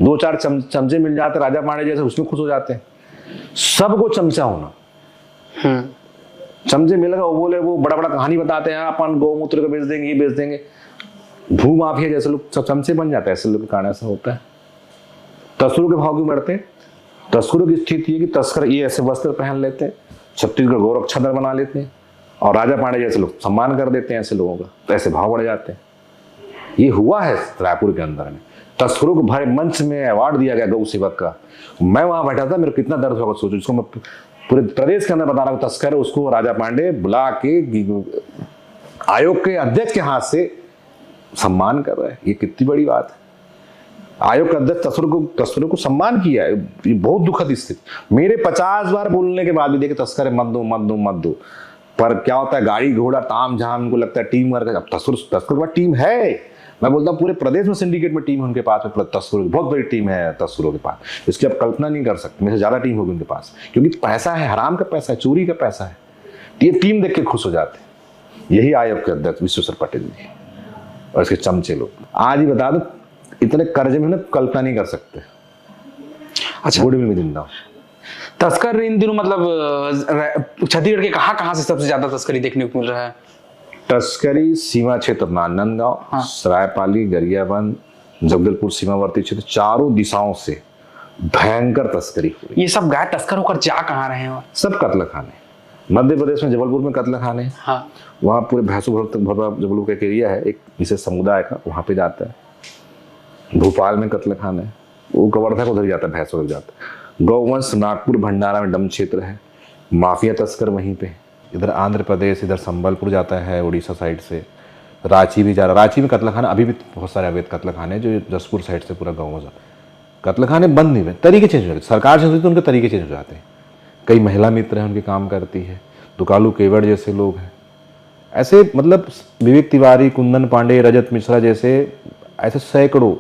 2-4 चमचे मिल जाते, राजा पांडे जैसे, उसमें खुश हो जाते हैं। सबको चमचा होना, चमचे मिल गए, वो बोले, वो बड़ा बड़ा कहानी बताते हैं, अपन गौमूत्र को बेच देंगे, ये बेच देंगे, भू माफिया जैसे लोग सब चमचे बन जाते हैं। ऐसे लोग के कारण ऐसा होता है। तस्करों के भाव क्यों बढ़ते हैं? तस्करों की स्थिति है कि तस्कर ये ऐसे वस्त्र पहन लेते हैं, छत्तीसगढ़ गौरव छदर बना लेते हैं, और राजा पांडे जैसे लोग सम्मान कर देते हैं ऐसे लोगों का, तो ऐसे भाव बढ़ जाते हैं। ये हुआ है रायपुर के अंदर में, तस्करों को भरे मंच में अवार्ड दिया गया गौ सेवक का। मैं वहां बैठा था, मेरे को कितना दर्द होगा सोचो। जिसको मैं पूरे प्रदेश के अंदर बता रहा हूँ तस्कर, उसको राजा पांडे बुला के आयोग के अध्यक्ष के हाथ से सम्मान कर रहा है। ये कितनी बड़ी बात है। आयोग का अध्यक्ष तस्करों को सम्मान किया है। ये बहुत दुखद स्थिति। मेरे 50 बार बोलने के बाद भी देखे तस्कर मत दो मत दो मत दो, पर क्या होता है, गाड़ी घोड़ा ताम झाम, उनको लगता है टीम वर्क। अब तस्कर के बाद टीम है, मैं बोलता हूँ पूरे प्रदेश में सिंडिकेट में टीम है उनके पास में, तस्करों की बहुत बड़ी टीम है तस्करों के पास, इसकी आप कल्पना नहीं कर सकते, मेरे से ज़्यादा टीम होगी उनके पास, क्योंकि पैसा है, हराम का पैसा है, चोरी का पैसा है। ये टीम देख के खुश हो जाते हैं। यही आयोग के अध्यक्ष विश्वेश्वर पटेल जी और इसके चमचे लोग। आज ही बता दो, इतने कर्जे में ना कल्पना नहीं कर सकते। अच्छा, गुड विल जिंदा तस्कर इन दिनों मतलब छत्तीसगढ़ के कहाँ से सबसे ज्यादा तस्करी देखने को मिल रहा है? तस्करी सीमा क्षेत्र नांदगांव, हाँ। सरायपाली, गरियाबंद, जगदलपुर सीमावर्ती क्षेत्र, चारों दिशाओं से भयंकर तस्करी हो रही है। ये सब गाय तस्कर होकर जा कहाँ रहे हैं? और सब कत्ल खाने, मध्य प्रदेश में जबलपुर में कत्ल खाने, हाँ, वहाँ पूरे भैंसू जबलपुर का एक एरिया है, एक विशेष समुदाय का, वहाँ पे जाता है। भोपाल में कत्ल खाना है, वो कवर्धा को उधर जाता है, भैंसों को जाता है। गौवंश नागपुर भंडारा में डम क्षेत्र है, माफिया तस्कर वहीं पे। इधर आंध्र प्रदेश, इधर संबलपुर जाता है, उड़ीसा साइड से, रांची भी जा रहा है। रांची में कत्ल खाना, अभी भी बहुत सारे अवैध कत्ल खाने जो जसपुर साइड से पूरा गाँव में कत्ल खाने बंद नहीं हुए, तरीके चेंज हो जाते, सरकार चेंज होती तो उनके तरीके चेंज हो जाते हैं। कई महिला मित्र हैं उनके काम करती है, दुकालू केवड़ जैसे लोग हैं, ऐसे मतलब विवेक तिवारी, कुंदन पांडे, रजत मिश्रा जैसे, ऐसे सैकड़ों,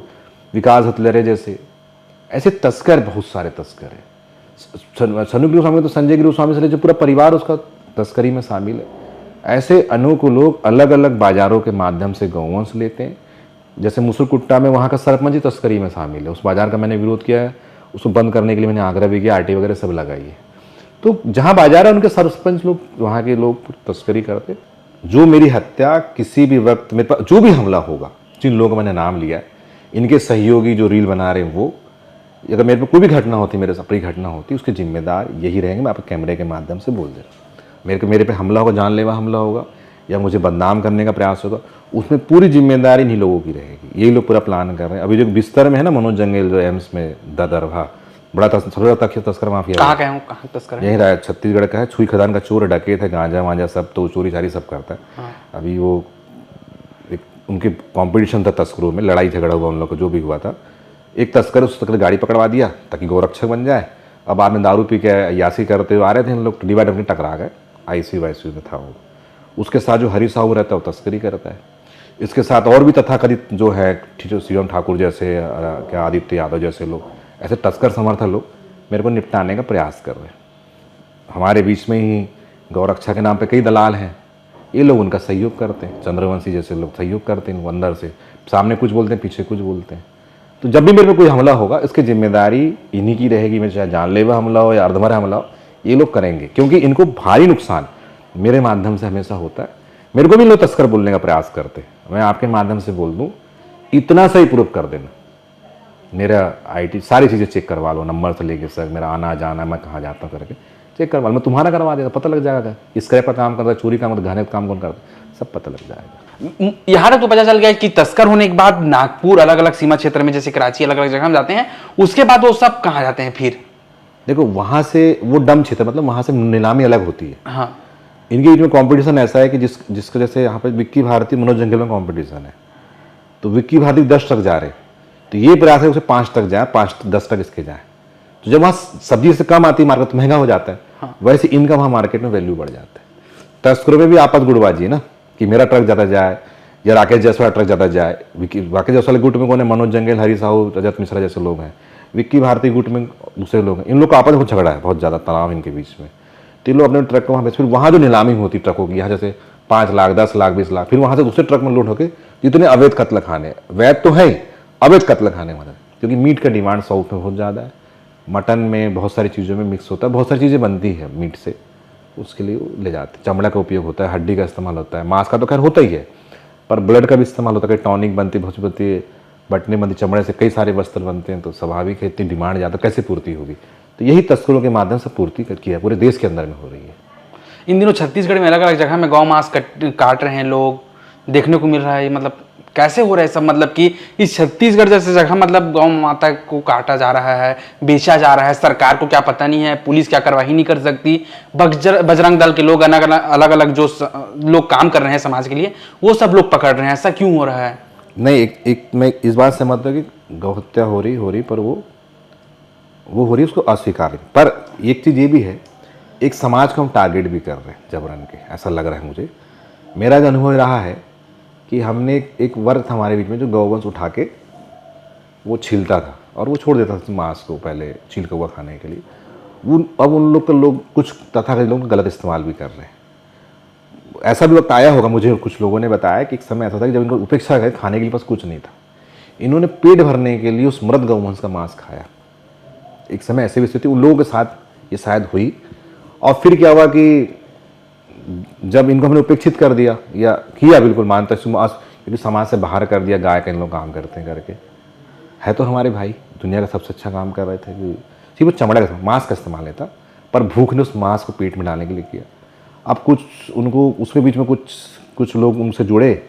विकास हथलरे जैसे, ऐसे तस्कर, बहुत सारे तस्कर हैं। सनु गिरुस्वामी तो संजय गिरुस्वामी से जो पूरा परिवार उसका तस्करी में शामिल है। ऐसे अनोखो लोग अलग अलग बाजारों के माध्यम से गौवंश लेते हैं। जैसे मुसुरकुट्टा में वहाँ का सरपंच ही तस्करी में शामिल है, उस बाजार का मैंने विरोध किया है, उसको बंद करने के लिए मैंने आग्रह भी किया, आरटी वगैरह सब लगाई है। तो जहाँ बाजार है उनके सरपंच लोग, वहाँ के लोग तस्करी करते। जो मेरी हत्या किसी भी वक्त मेरे पास जो भी हमला होगा, जिन लोगों का मैंने नाम लिया है, इनके सहयोगी जो रील बना रहे हैं, वो अगर मेरे पे कोई भी घटना होती, मेरे अपनी घटना होती, उसके जिम्मेदार यही रहेंगे। मैं आपको कैमरे के माध्यम से बोल दे रहा हूँ। मेरे पे हमला होगा, जानलेवा हमला होगा या मुझे बदनाम करने का प्रयास होगा, उसमें पूरी जिम्मेदारी इन्हीं लोगों की रहेगी। यही लोग पूरा प्लान कर रहे हैं। अभी जो बिस्तर में है ना मनोज जंगेल, जो एम्स में दरभा, बड़ा सबसे बड़ा तस्कर माफिया, कहाँ तस्कर है? यही रहा, छत्तीसगढ़ का है, छुई खदान का चोर, डकैत है, गांजा वांजा सब तो चोरी चारी सब करता है। हाँ। अभी वो उनके कंपटीशन था तस्करों में, लड़ाई झगड़ा हुआ उन लोग को, जो भी हुआ था। एक तस्कर उस तस्कर गाड़ी पकड़वा दिया ताकि गोरक्षक बन जाए। अब बाद में दारू पी के अयासी करते हुए आ रहे थे इन लोग, डिवाइडर में टकरा गए, आईसीयू में था वो। उसके साथ जो हरी साहू रहता है वो तस्करी करता है। इसके साथ और भी तथाकथित जो है, शिवम ठाकुर जैसे, क्या आदित्य यादव जैसे लोग, ऐसे तस्कर समर्थक लोग मेरे को निपटाने का प्रयास कर रहे हैं। हमारे बीच में ही गौरक्षा के नाम पे कई दलाल हैं, ये लोग उनका सहयोग करते हैं। चंद्रवंशी जैसे लोग सहयोग करते हैं, वो अंदर से, सामने कुछ बोलते हैं, पीछे कुछ बोलते हैं। तो जब भी मेरे पे कोई हमला होगा, इसकी जिम्मेदारी इन्हीं की रहेगी। मैं चाहे जानलेवा हमला हो या अर्धमर हमला हो, ये लोग करेंगे, क्योंकि इनको भारी नुकसान मेरे माध्यम से हमेशा होता है। मेरे को भी लोग तस्कर बोलने का प्रयास करते हैं, मैं आपके माध्यम से बोल दूँ, इतना सही प्रूफ कर देना, मेरा आईटी सारी चीज़ें चेक करवा लो, नंबर से लेके सर मेरा आना जाना, मैं कहाँ जाता हूँ करके चेक करवा लो। मैं तुम्हारा करवा देगा, पता लग जाएगा स्क्रैप का काम करता है, चोरी का, घाने का काम कौन करता है, सब पता लग जाएगा। यहाँ तक तो पता चल गया कि तस्कर होने के बाद नागपुर, अलग अलग सीमा क्षेत्र में जैसे कराची, अलग अलग जगह हम जाते हैं, उसके बाद वो सब कहाँ जाते हैं फिर? देखो वहाँ से वो डम क्षेत्र, मतलब वहाँ से नीलामी अलग होती है। हाँ, इनके बीच में कंपटीशन ऐसा है कि जिसका जैसे यहाँ पे विक्की भारती, मनोज जंगल में कंपटीशन है, तो विक्की भारती 10 तक जा रहे, तो ये प्रयास है उसे 5 तक जाए, 5-10 तक इसके जाए। तो जब वहाँ सब्जी से कम आती है, मार्केट तो महंगा हो जाता है। हाँ। वैसे इनका वहाँ मार्केट में वैल्यू बढ़ जाता है। तस्करों में भी आपस गुटबाजी है ना, कि मेरा ट्रक ज़्यादा जाए या राकेश जायसवाल ट्रक ज़्यादा जाए। राकेश जायसवाल गुट में कौन है? मनोज जंगेल, हरी साहू, रजत मिश्रा जैसे लोग हैं। विक्की भारती गुट में दूसरे लोग हैं। इन लोग का आपस में झगड़ा है, बहुत ज़्यादा तनाव इनके बीच में। तो लोग अपने ट्रक को वहाँ फिर वहाँ जो नीलामी होती ट्रकों की, यहाँ जैसे 5 लाख, 10 लाख, 20 लाख, फिर वहाँ से दूसरे ट्रक में लोड होकर जितने अवैध कत्ल खाने, वैध तो है, अवैध कत्ल खाने वाले, क्योंकि मीट का डिमांड साउथ में बहुत ज़्यादा है। मटन में बहुत सारी चीज़ों में मिक्स होता है, बहुत सारी चीज़ें बनती है मीट से, उसके लिए वो ले जाते हैं। चमड़ा का उपयोग होता है, हड्डी का इस्तेमाल होता है, मांस का तो खैर होता ही है, पर ब्लड का भी इस्तेमाल होता है। टॉनिक बनती, बहुत बनती है, बटने बनती, चमड़े से कई सारे वस्त्र बनते हैं। तो स्वाभाविक है, इतनी डिमांड ज़्यादा कैसे पूर्ति होगी? तो यही तस्करों के माध्यम से पूर्ति की है, पूरे देश के अंदर में हो रही है। इन दिनों छत्तीसगढ़ में अलग अलग जगह में गौ मांस काट रहे हैं लोग, देखने को मिल रहा है। मतलब कैसे हो रहा है सब? मतलब कि इस छत्तीसगढ़ जैसे जगह मतलब गौ माता को काटा जा रहा है, बेचा जा रहा है, सरकार को क्या पता नहीं है, पुलिस क्या कार्रवाई नहीं कर सकती, बजरंग दल के लोग अलग अलग जो लोग काम कर रहे हैं समाज के लिए, वो सब लोग पकड़ रहे हैं। ऐसा क्यों हो रहा है? नहीं, एक मैं इस बात से मत कि गौ हत्या हो रही, पर वो हो रही, उसको अस्वीकार। पर एक चीज़ ये भी है, एक समाज को हम टारगेट भी कर रहे हैं जबरन के, ऐसा लग रहा है मुझे। मेरा जो अनुभव रहा है कि हमने एक वर्ग था हमारे बीच में जो गौवंश उठा के वो छीलता था और वो छोड़ देता था मांस को पहले छील के हुआ खाने के लिए। अब उन लोग के कुछ तथाकथित लोग गलत इस्तेमाल भी कर रहे हैं। ऐसा भी वक्त आया होगा, मुझे कुछ लोगों ने बताया कि एक समय ऐसा था कि जब इनको उपेक्षा है, खाने के लिए पास कुछ नहीं था, इन्होंने पेट भरने के लिए उस मृत गौवंश का मांस खाया। एक समय ऐसी भी स्थिति उन लोगों के साथ ये शायद हुई। और फिर क्या हुआ कि जब इनको हमने उपेक्षित कर दिया या किया, बिल्कुल मानता क्योंकि समाज से बाहर कर दिया, गाय का इन लोग काम करते हैं करके, है तो हमारे भाई दुनिया का सबसे अच्छा काम कर रहे थे कि ठीक वो चमड़ा का मांस का इस्तेमाल लेता, पर भूख ने उस मांस को पेट में डालने के लिए किया। अब कुछ उनको उसके बीच में कुछ लोग उनसे जुड़े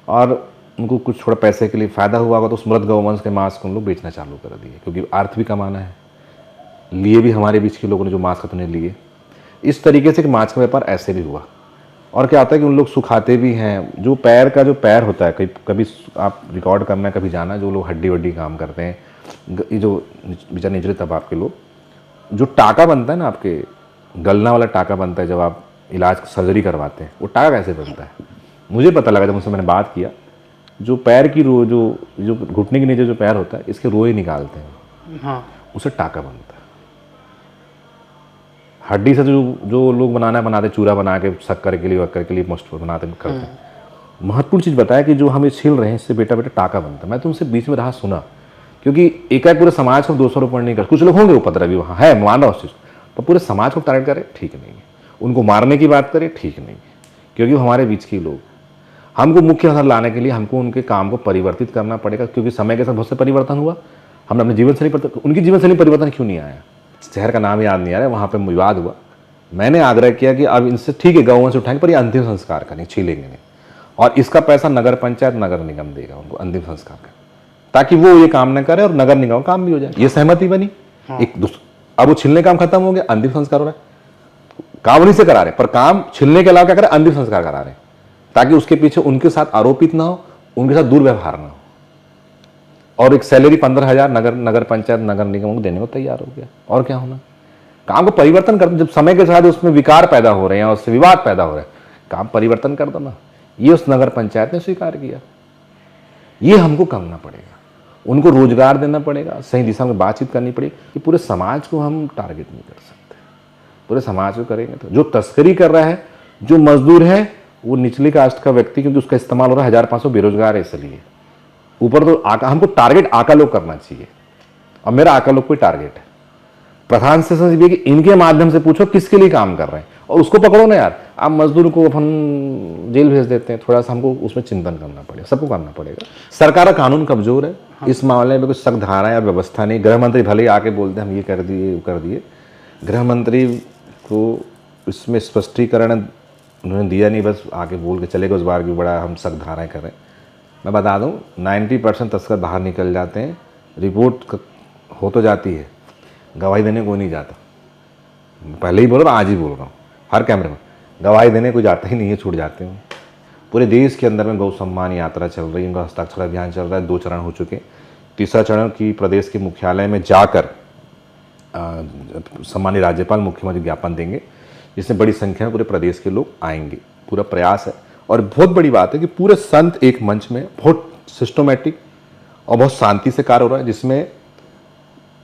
और उनको कुछ थोड़ा पैसे के लिए फ़ायदा हुआ होगा, तो उस मृत गौवंश के मांस को उन लोग बेचना चालू कर दिए, क्योंकि अर्थ भी कमाना है। लिए भी हमारे बीच के लोगों ने जो मांस खतने लिए, इस तरीके से कि मांस का व्यापार ऐसे भी हुआ। और क्या होता है कि उन लोग सुखाते भी हैं। जो पैर होता है, कभी आप रिकॉर्ड करना कभी जाना, जो लोग हड्डी वड्डी काम करते हैं, ये जो बेचारे निचले तबके के लोग, जो टाका बनता है ना, आपके गलना वाला टाका बनता है जब आप इलाज सर्जरी करवाते हैं, वो टाका कैसे बनता है मुझे पता लगा जब उनसे मैंने बात किया। जो पैर की रो जो घुटने के नीचे जो पैर होता है, इसके रोए निकालते हैं, हाँ, उसे टाका बनता है। हड्डी से जो लोग बनाते चूरा बना के शक्कर के लिए मस्त बनाते करते हैं। महत्वपूर्ण चीज़ बताया कि जो हम ये छील रहे हैं, इससे बेटा टाका बनता है। मैं तो उनसे बीच में रहा सुना, क्योंकि एकाएक पूरे समाज को 200 रुपये नहीं कर, कुछ लोग होंगे उपद्रवी वहाँ है, मान रहा उस चीज़, पर पूरे समाज को टारगेट करे ठीक नहीं है, उनको मारने की बात करे ठीक नहीं है, क्योंकि वो हमारे बीच के लोग। हमको मुख्य असर लाने के लिए हमको उनके काम को परिवर्तित करना पड़ेगा, क्योंकि समय के साथ बहुत से परिवर्तन हुआ। हमने अपने जीवन शैली उनकी जीवन शैली परिवर्तन क्यों नहीं आया? शहर का नाम याद नहीं आ रहा है, वहाँ पे विवाद हुआ। मैंने आग्रह किया कि अब इनसे ठीक है गौवंश उठाएंगे, पर ये अंतिम संस्कार करेंगे, छीलेंगे नहीं, और इसका पैसा नगर पंचायत नगर निगम देगा उनको अंतिम संस्कार का, ताकि वो ये काम न करे और नगर निगम काम भी हो जाए। ये सहमति बनी। हाँ। अब वो छीलने काम खत्म हो गया, अंतिम संस्कार हो रहा है। काम उन्हीं से करा रहे, पर काम छीलने के अलावा क्या करें, अंतिम संस्कार करा रहे, ताकि उसके पीछे उनके साथ आरोपित ना हो, उनके साथ दुर्व्यवहार ना हो। और एक सैलरी 15,000 नगर पंचायत नगर निगम को देने को तैयार हो गया। और क्या होना, काम को परिवर्तन कर दो। जब समय के साथ उसमें विकार पैदा हो रहे हैं और उससे विवाद पैदा हो रहे हैं, काम परिवर्तन कर दो ना। ये उस नगर पंचायत ने स्वीकार किया। ये हमको करना पड़ेगा, उनको रोजगार देना पड़ेगा, सही दिशा में बातचीत करनी पड़ेगी। कि पूरे समाज को हम टारगेट नहीं कर सकते, पूरे समाज को करेंगे तो जो तस्करी कर रहा है, जो मजदूर है, वो निचली कास्ट का व्यक्ति, क्योंकि उसका इस्तेमाल हो रहा है, 1500 बेरोजगार है, इसलिए ऊपर तो हमको टारगेट आका लोग करना चाहिए। और मेरा आका लोग कोई टारगेट है। प्रधान से समझिए कि इनके माध्यम से पूछो किसके लिए काम कर रहे हैं, और उसको पकड़ो ना यार। आप मजदूर को अपन जेल भेज देते हैं, थोड़ा सा हमको उसमें चिंतन करना पड़ेगा, सबको करना पड़ेगा। सरकार का कानून कमजोर है। हाँ। इस मामले में कुछ सख्त धाराएं और व्यवस्था नहीं। गृह मंत्री भले ही आके बोलते हैं हम ये कर दिए वो कर दिए, गृह मंत्री को इसमें स्पष्टीकरण उन्होंने दिया नहीं, बस आके बोल के चले गए उस बार की बड़ा हम सख्त धाराएं कर रहे हैं। मैं बता दूं 90% तस्कर बाहर निकल जाते हैं, रिपोर्ट हो तो जाती है, गवाही देने को नहीं जाता। पहले ही बोल रहा हूँ, आज ही बोल रहा हूँ हर कैमरे में, गवाही देने को जाता ही नहीं है, छूट जाते हैं। पूरे देश के अंदर में गौ सम्मान यात्रा चल रही है, उनका हस्ताक्षर अभियान चल रहा है। 2 चरण हो चुके, तीसरा चरण की प्रदेश के मुख्यालय में जाकर सम्मानीय राज्यपाल मुख्यमंत्री ज्ञापन देंगे, जिसमें बड़ी संख्या में पूरे प्रदेश के लोग आएंगे। पूरा प्रयास है, और बहुत बड़ी बात है कि पूरे संत एक मंच में बहुत सिस्टमेटिक और बहुत शांति से कार्य हो रहा है, जिसमें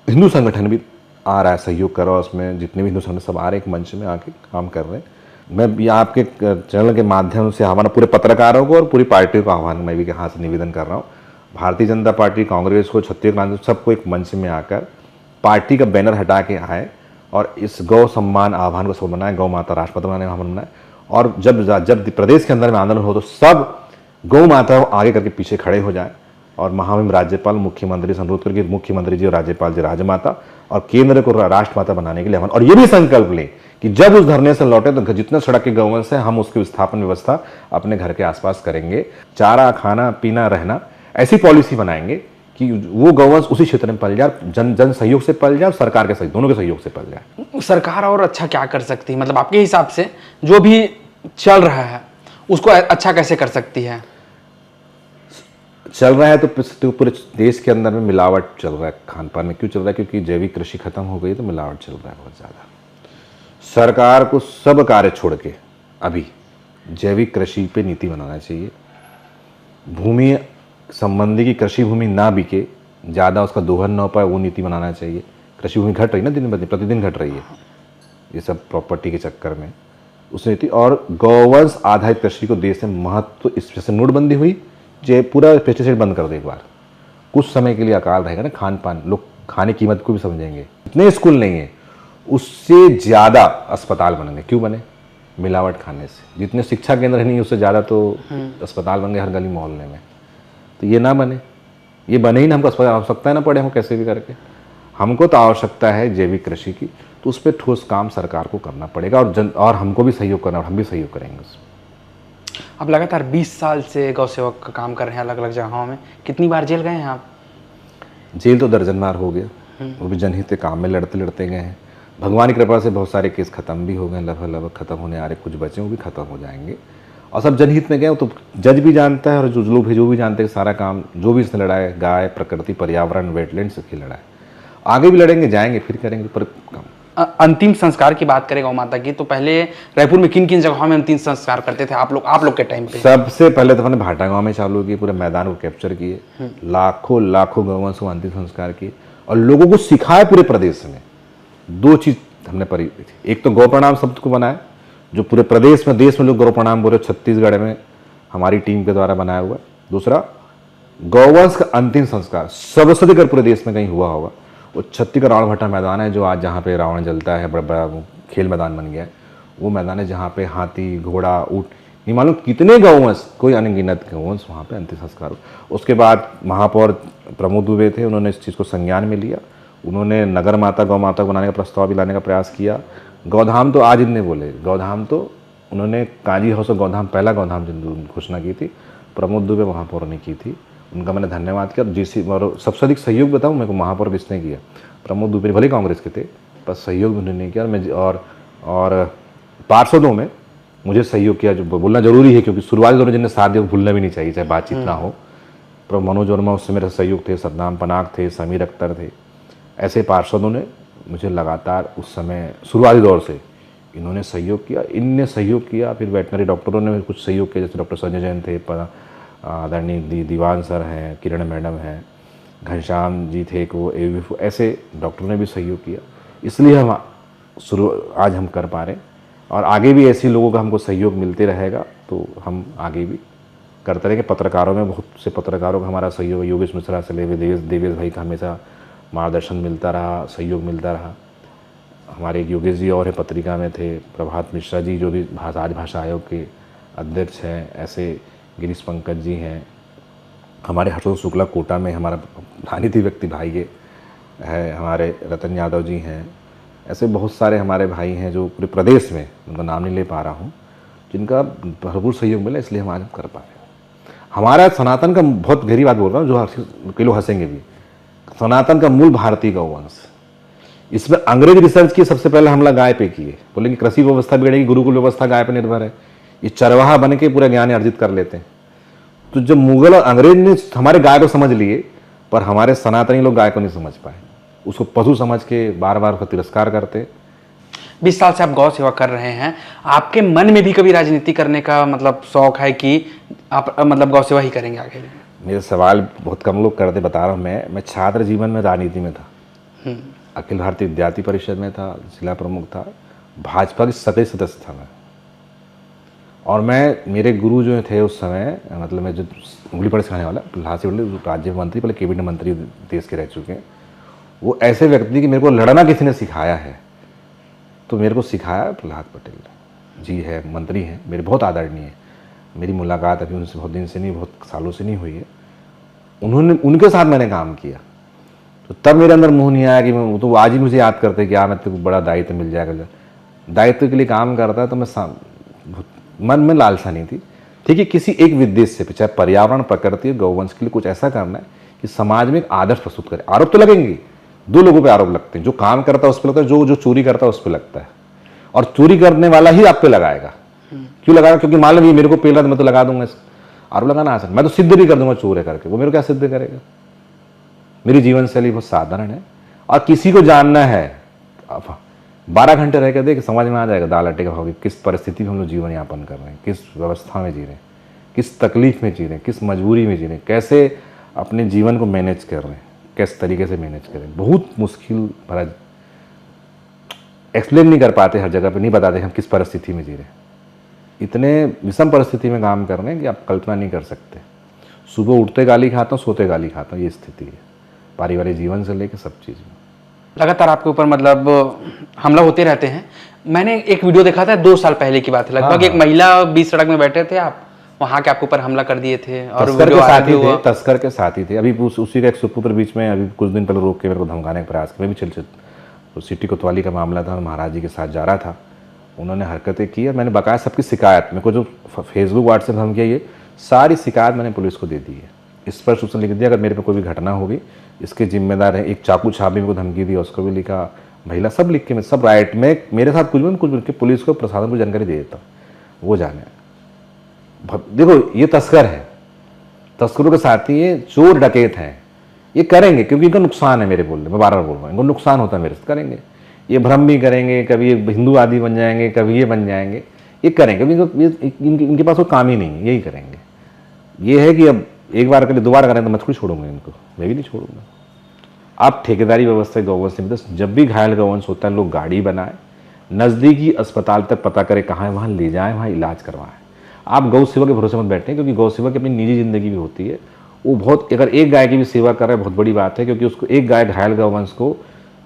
हिंदू संगठन भी आ रहा है सहयोग कर रहा है। उसमें जितने भी हिंदू संगठन सब आ रहे हैं, एक मंच में आके काम कर रहे हैं। मैं ये आपके चैनल के माध्यम से आह्वान पूरे पत्रकारों को और पूरी पार्टी को आह्वान मैं भी यहाँ से निवेदन कर रहा हूँ, भारतीय जनता पार्टी, कांग्रेस को, छत्तीसगढ़ क्रांति, सबको एक मंच में आकर पार्टी का बैनर हटा के आए और इस गौ सम्मान आह्वान को सफल बनाए, गौ माता राष्ट्रपति बनाने का आह्वान बनाए। और जब प्रदेश के अंदर में आंदोलन हो तो सब गौ माता को आगे करके पीछे खड़े हो जाए, और महामहिम राज्यपाल मुख्यमंत्री से अनुरोध करके मुख्यमंत्री जी और राज्यपाल जी राजमाता और केंद्र को राष्ट्रमाता बनाने के लिए आह्वान। और ये भी संकल्प लें कि जब उस धरने से लौटे तो जितने सड़क के गौवंश है, हम उसकी विस्थापन व्यवस्था अपने घर के आसपास करेंगे। चारा, खाना, पीना, रहना, ऐसी पॉलिसी बनाएंगे कि वो गौवंश उसी क्षेत्र में पल जाए, जन सहयोग से पल जाए और सरकार के सहयोग, दोनों के सहयोग से पल जाए। सरकार और अच्छा क्या कर सकती है, मतलब आपके हिसाब से जो भी चल रहा है उसको अच्छा कैसे कर सकती है? चल रहा है तो पूरे देश के अंदर में मिलावट चल रहा है। खान पान में क्यों चल रहा है? क्योंकि जैविक कृषि खत्म हो गई तो मिलावट चल रहा है बहुत ज़्यादा। सरकार को सब कार्य छोड़ के अभी जैविक कृषि पे नीति बनाना चाहिए। भूमि संबंधी की कृषि भूमि ना बिके, ज़्यादा उसका दोहन न हो पाए, वो नीति बनाना चाहिए। कृषि भूमि घट रही ना दिन ब दिन, प्रतिदिन घट रही है ये सब प्रॉपर्टी के चक्कर में, उस नीति। और गौवंश आधारित कृषि को देश में महत्व, इस वजह से नोटबंदी हुई, जो पूरा पेस्टिसाइड बंद कर दे एक बार, कुछ समय के लिए अकाल रहेगा ना, खान पान, लोग खाने की कीमत को भी समझेंगे। इतने स्कूल नहीं है, उससे ज़्यादा अस्पताल बनेंगे। क्यों बने? मिलावट खाने से। जितने शिक्षा केंद्र नहीं उससे ज़्यादा तो अस्पताल बन गए हर गली मोहल्ले में। तो ये ना बने, ये बने ही ना, हमको अस्पताल आवश्यकता है ना पड़े, हम कैसे भी करके, हमको तो आवश्यकता है जैविक कृषि की, तो उस पर ठोस काम सरकार को करना पड़ेगा, और हमको भी सहयोग करना, और हम भी सहयोग करेंगे उसमें। आप लगातार 20 साल से गौ सेवक का काम कर रहे हैं अलग अलग जगहों में, कितनी बार जेल गए हैं आप? जेल तो दर्जन बार हो गया, वो भी जनहित के काम में लड़ते लड़ते गए हैं। भगवान की कृपा से बहुत सारे केस खत्म भी हो गए, लगभग खत्म होने आ रहे, कुछ बचे वो भी खत्म हो जाएंगे, और सब जनहित में गए। तो जज भी जानता है और जो लोग जो भी जानते हैं सारा काम जो भी इसने लड़ा है, गाय, प्रकृति, पर्यावरण, वेटलैंड से लड़ा है, आगे भी लड़ेंगे, जाएंगे, फिर करेंगे। पर अंतिम संस्कार की बात करें गौ माता की, तो पहले रायपुर में किन किन जगहों में अंतिम संस्कार करते थे आप लोग के टाइम पे? सबसे पहले तो हमने भाटा गांव में चालू किए, पूरे मैदान को कैप्चर किए, लाखों गौवंश को अंतिम संस्कार किए, और लोगों को सिखाया पूरे प्रदेश में। 2 चीज हमने पढ़ी थी, एक तो गौ प्रणाम शब्द को बनाया, जो पूरे प्रदेश में, देश में लोग गौ प्रणाम बोले, छत्तीसगढ़ में हमारी टीम के द्वारा बनाया हुआ। दूसरा, गौवंश का अंतिम संस्कार सबसे अधिक पूरे देश में कहीं हुआ होगा, वो छत्तीसगढ़ रावण भाटा मैदान है, जो आज जहाँ पे रावण जलता है, बड़ा खेल मैदान बन गया है, वो मैदान है जहाँ पे हाथी, घोड़ा, ऊँट, नहीं मालूम कितने गौवंश, कोई अनगिनत गौवंश वहाँ पे अंतिम संस्कार हुआ। उसके बाद महापौर प्रमोद दुबे थे, उन्होंने इस चीज़ को संज्ञान में लिया, उन्होंने नगर माता, गौ माता को बनाने का प्रस्ताव भी लाने का प्रयास किया। गौधाम तो आज इनने बोले, गौधाम तो उन्होंने काजी हाउस और गौधाम, पहला गौधाम घोषणा की थी, प्रमोद दुबे महापौर ने की थी, उनका मैंने धन्यवाद किया। और सबसे अधिक सहयोग बताऊं मेरे को महापौर किसने किया? प्रमोद दुबे, भले कांग्रेस के थे, पर सहयोग भी उन्होंने किया। और पार्षदों में मुझे सहयोग किया, जो बोलना जरूरी है, क्योंकि शुरुआती दौर में जिन्हें साथ दिया भूलना भी नहीं चाहिए, चाहे बातचीत ना हो। पर मनोज वर्मा उससे मेरे सहयोग थे, सद्दाम पनाग थे, समीर अख्तर थे, ऐसे पार्षदों ने मुझे लगातार उस समय शुरुआती दौर से इन्होंने सहयोग किया, इनने सहयोग किया। फिर वेटनरी डॉक्टरों ने कुछ सहयोग किया, जैसे डॉक्टर संजय जैन थे, आदरणीय दीवान सर हैं, किरण मैडम हैं, घनश्याम जी थे, वो AVF, ऐसे डॉक्टरों ने भी सहयोग किया। इसलिए हम आज हम कर पा रहे हैं, और आगे भी ऐसे लोगों का हमको सहयोग मिलते रहेगा, तो हम आगे भी करते रहेंगे। पत्रकारों में बहुत से पत्रकारों का हमारा सहयोग, योगेश मिश्रा से लेकर देवेश भाई का हमेशा मार्गदर्शन मिलता रहा, सहयोग मिलता रहा। हमारे एक योगेश जी और है, पत्रिका में थे, प्रभात मिश्रा जी जो भी आज भाषा आयोग के अध्यक्ष हैं, ऐसे गिरीश पंकज जी हैं, हमारे हर्षोद शुक्ला कोटा में हमारा राजनीतिक व्यक्ति भाई है, हमारे रतन यादव जी हैं, ऐसे बहुत सारे हमारे भाई हैं जो पूरे प्रदेश में, उनका नाम नहीं ले पा रहा हूँ, जिनका भरपूर सहयोग मिला, इसलिए हम आज कर पा रहे हैं। हमारा सनातन का, बहुत गहरी बात बोल रहा हूँ, जो कई लोग हंसेंगे भी, सनातन का मूल भारतीय गौवंश। इसमें अंग्रेज रिसर्च की सबसे पहले हमला गाय पे किए, बोले कि कृषि व्यवस्था बिगड़ेगी, गुरुकुल व्यवस्था गाय पे निर्भर है, ये चरवाहा बन के पूरा ज्ञान अर्जित कर लेते हैं। तो जब मुगल और अंग्रेज ने हमारे गाय को समझ लिए, पर हमारे सनातनी लोग गाय को नहीं समझ पाए, उसको पशु समझ के बार बार उसका तिरस्कार करते। 20 साल से आप गौ सेवा कर रहे हैं, आपके मन में भी कभी राजनीति करने का मतलब शौक है कि आप मतलब गौ सेवा ही करेंगे आगे? मेरे सवाल बहुत कम लोग करते, बता रहा हूँ। मैं छात्र जीवन में राजनीति में था, अखिल भारतीय विद्यार्थी परिषद में था, जिला प्रमुख था, भाजपा के सक्रिय सदस्य था मैं। और मेरे गुरु जो थे उस समय, मतलब मैं जो उंगली पड़े सिखाने वाला, राज्य मंत्री, पहले कैबिनेट मंत्री देश के रह चुके हैं, वो ऐसे व्यक्ति कि मेरे को लड़ना किसी ने सिखाया है, तो मेरे को सिखाया प्रहलाद पटेल जी है, मंत्री हैं, मेरे बहुत आदरणीय है। मेरी मुलाकात अभी उनसे बहुत दिन से नहीं, बहुत सालों से नहीं हुई है। उनके साथ मैंने काम किया, तो तब मेरे अंदर मुँह नहीं आया कि मैं, तो आज ही मुझे याद करते कि मैं तेरे को बड़ा दायित्व मिल जाएगा, दायित्व के लिए काम करता है, तो मैं मन में लालसा नहीं थी। ठीक है, किसी एक उद्देश्य से, चाहे पर्यावरण, प्रकृति, गौवंश के लिए कुछ ऐसा करना है कि समाज में एक आदर्श प्रस्तुत करे। आरोप तो लगेंगे, 2 लोगों पे आरोप लगते हैं, जो काम करता है उस पर लगता है, जो चोरी करता है उस पर लगता है, और चोरी करने वाला ही आप पे लगाएगा। क्यों लगाएगा? क्योंकि मान लो ये मेरे को पेल रहा है, मैं तो लगा दूंगा, आरोप लगाना आसान, मैं तो सिद्ध भी कर दूंगा चोर है करके, वो मेरे को क्या सिद्ध करेगा? मेरी जीवन शैली बहुत साधारण है, और किसी को जानना है 12 घंटे रह कर देख समझ में आ जाएगा दाल आटे का भाव, किस परिस्थिति में हम लोग जीवन यापन कर रहे हैं, किस व्यवस्था में जी रहे हैं। किस तकलीफ में जी रहे हैं, किस मजबूरी में जी रहे हैं, कैसे अपने जीवन को मैनेज कर रहे हैं, किस तरीके से मैनेज करें। बहुत मुश्किल भरा, एक्सप्लेन नहीं कर पाते, हर जगह पे नहीं बताते हम किस परिस्थिति में जी रहे हैं। इतने विषम परिस्थिति में काम कर रहे हैं कि आप कल्पना नहीं कर सकते। सुबह उठते गाली खाता हूँ, सोते गाली खाता हूँ, ये स्थिति है पारिवारिक जीवन से लेकर सब चीज़ में। लगातार आपके ऊपर मतलब हमला होते रहते हैं। मैंने एक वीडियो देखा था 2 साल पहले की बात है, लगभग एक महिला बीच सड़क में बैठे थे, आप वहां के आपके ऊपर हमला कर दिए थे और तस्कर के साथ ही थे, तस्कर के साथ ही थे। अभी उसी का एक सुपुत्र बीच में अभी कुछ दिन पहले रोक के मेरे को धमकाने का प्रयास किया। मैं भी तो सिटी कोतवाली का मामला था, महाराज जी के साथ जा रहा था, उन्होंने हरकतें की और मैंने बकाया सबकी शिकायत, मेरे को जो फेसबुक व्हाट्सएप हम किया, ये सारी शिकायत मैंने पुलिस को दे दी है। स्पष्ट रूप से लिख दिया अगर मेरे पे कोई भी घटना होगी इसके जिम्मेदार है। एक चाकू छाप भी मेरे को धमकी दी, उसको भी लिखा, महिला सब लिख के मैं सब राइट में मेरे साथ कुछ भी कुछ लिख के पुलिस को प्रशासन को जानकारी दे देता हूँ। वो जाने देखो ये तस्कर है, तस्करों के साथ ही ये चोर डकैत हैं, ये करेंगे क्योंकि इनका नुकसान है। मेरे बोलने मैं बार बार बोल रहा हूँ, इनको नुकसान होता है मेरे से, करेंगे। ये भ्रम भी करेंगे, कभी ये हिंदू आदि बन जाएंगे, कभी ये बन जाएंगे, ये करेंगे। इनके पास कोई काम ही नहीं है, यही करेंगे। ये है कि अब एक बार करें, दोबारा करें तो मैं थोड़ी छोड़ूंगा इनको, मैं भी नहीं छोड़ूंगा। आप ठेकेदारी व्यवस्था गौवंश में जब भी घायल गौवंश होता है लोग गाड़ी बनाए, नज़दीकी अस्पताल तक पता करें कहाँ है, वहाँ ले जाएँ, वहाँ इलाज करवाएं। आप गौ सेवा के भरोसे मत बैठें, क्योंकि गौ सेवा की अपनी निजी जिंदगी भी होती है। वो बहुत, अगर एक गाय की भी सेवा कर रहे हैं बहुत बड़ी बात है, क्योंकि उसको एक गाय घायल गौवंश को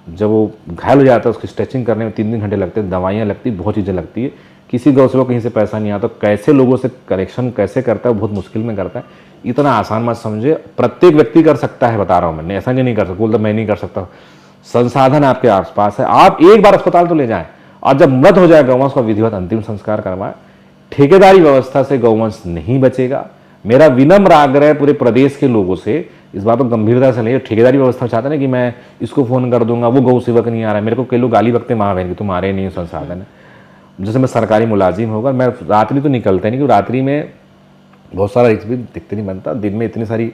जब वो घायल हो जाता है उसकी स्ट्रेचिंग करने में 3 घंटे लगते हैं, दवाइयाँ लगती, बहुत चीज़ें लगती है। किसी गौ सेवा कहीं से पैसा नहीं आता, कैसे लोगों से करेक्शन कैसे करता है, बहुत मुश्किल में करता है। इतना आसान मत समझे, प्रत्येक व्यक्ति कर सकता है, बता रहा हूँ मैं, ऐसा नहीं कर सकता, बोलता मैं नहीं कर सकता। संसाधन आपके आसपास है, आप एक बार अस्पताल तो ले जाएं, और जब मृत हो जाए गौवंश का विधिवत अंतिम संस्कार करवाएं। ठेकेदारी व्यवस्था से गौवंश नहीं बचेगा। मेरा विनम्र आग्रह पूरे प्रदेश के लोगों से, इस बात को गंभीरता से ले। ठेकेदारी व्यवस्था चाहते ना कि मैं इसको फोन कर दूंगा, वो गौ सेवक नहीं आ रहा है, मेरे को कई लोग गाली बकते माँ बहन की, तुम्हारे नहीं संसाधन है। जैसे मैं सरकारी मुलाजिम होगा, मैं रात्रि तो निकलता नहीं, क्योंकि रात्रि में बहुत सारा रिस्क भी दिखते नहीं बनता, दिन में इतनी सारी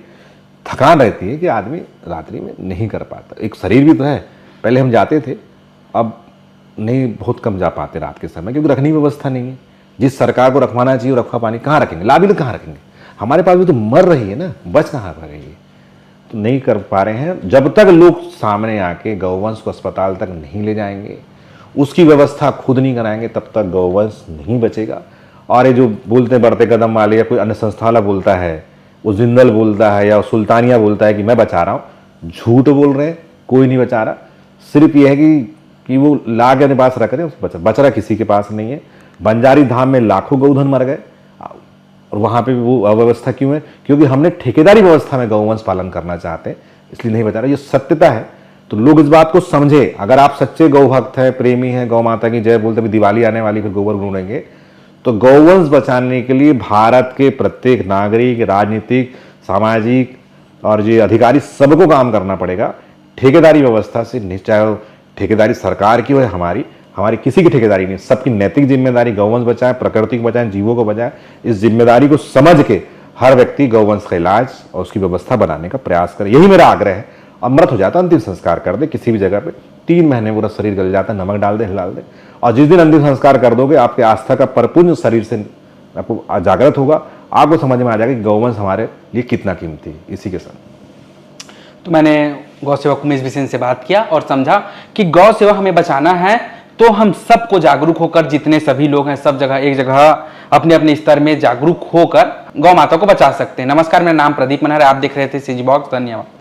थकान रहती है कि आदमी रात्रि में नहीं कर पाता। एक शरीर भी तो है, पहले हम जाते थे, अब नहीं, बहुत कम जा पाते रात के समय, क्योंकि रखने की व्यवस्था नहीं है। जिस सरकार को रखवाना चाहिए रखवा पानी कहाँ रखेंगे, लाभी तो कहाँ रखेंगे, हमारे पास भी तो मर रही है ना, बच कहाँ पा रही है, तो नहीं कर पा रहे हैं। जब तक लोग सामने आके गौवंश को अस्पताल तक नहीं ले जाएंगे, उसकी व्यवस्था खुद नहीं कराएंगे, तब तक गौवंश नहीं बचेगा। और ये जो बोलते बढ़ते कदम वाले या कोई अन्य संस्था वाला बोलता है, वो जिंदल बोलता है या सुल्तानिया बोलता है कि मैं बचा रहा हूँ, झूठ बोल रहे हैं, कोई नहीं बचा रहा। सिर्फ ये है कि वो ला के अपने पास रख रहे हैं, बच रहा किसी के पास नहीं है। बंजारी धाम में लाखों गौधन मर गए, और वहाँ पे भी वो अव्यवस्था क्यों है, क्योंकि हमने ठेकेदारी व्यवस्था में गौवंश पालन करना चाहते हैं, इसलिए नहीं बचा रहा। ये सत्यता है, तो लोग इस बात को समझे। अगर आप सच्चे गौ भक्त है, प्रेमी है, गौ माता की जय बोलते, दिवाली आने वाली फिर गोबर ढूंढेंगे, तो गौवंश बचाने के लिए भारत के प्रत्येक नागरिक, राजनीतिक, सामाजिक और जो अधिकारी सबको काम करना पड़ेगा। ठेकेदारी व्यवस्था से नहीं, चाहे ठेकेदारी सरकार की हो या हमारी किसी की ठेकेदारी नहीं, सबकी नैतिक जिम्मेदारी गौवंश बचाएं, प्रकृति को बचाएं, जीवों को बचाएं। इस जिम्मेदारी को समझ के हर व्यक्ति गौवंश का इलाज और उसकी व्यवस्था बनाने का प्रयास करे, यही मेरा आग्रह है। अमृत हो जाता अंतिम संस्कार कर दे किसी भी जगह पे, 3 महीने पूरा शरीर गल जाता, नमक डाल दे, हिला दे, और जिस दिन अंतिम संस्कार कर दोगे आपके आस्था का परिपूर्ण शरीर से आपको जागृत होगा, आपको समझ में आ जाएगा कि गौवंश हमारे लिए कितना कीमती है। इसी के साथ तो मैंने गौ सेवक उमेश बिसेन से बात किया और समझा कि गौ सेवा हमें बचाना है तो हम सबको जागरूक होकर, जितने सभी लोग हैं सब जगह एक जगह अपने अपने स्तर में जागरूक होकर गौ माता को बचा सकते हैं। नमस्कार, मेरा नाम प्रदीप मनहर है, आप देख रहे थे सीजी बॉक्स। धन्यवाद।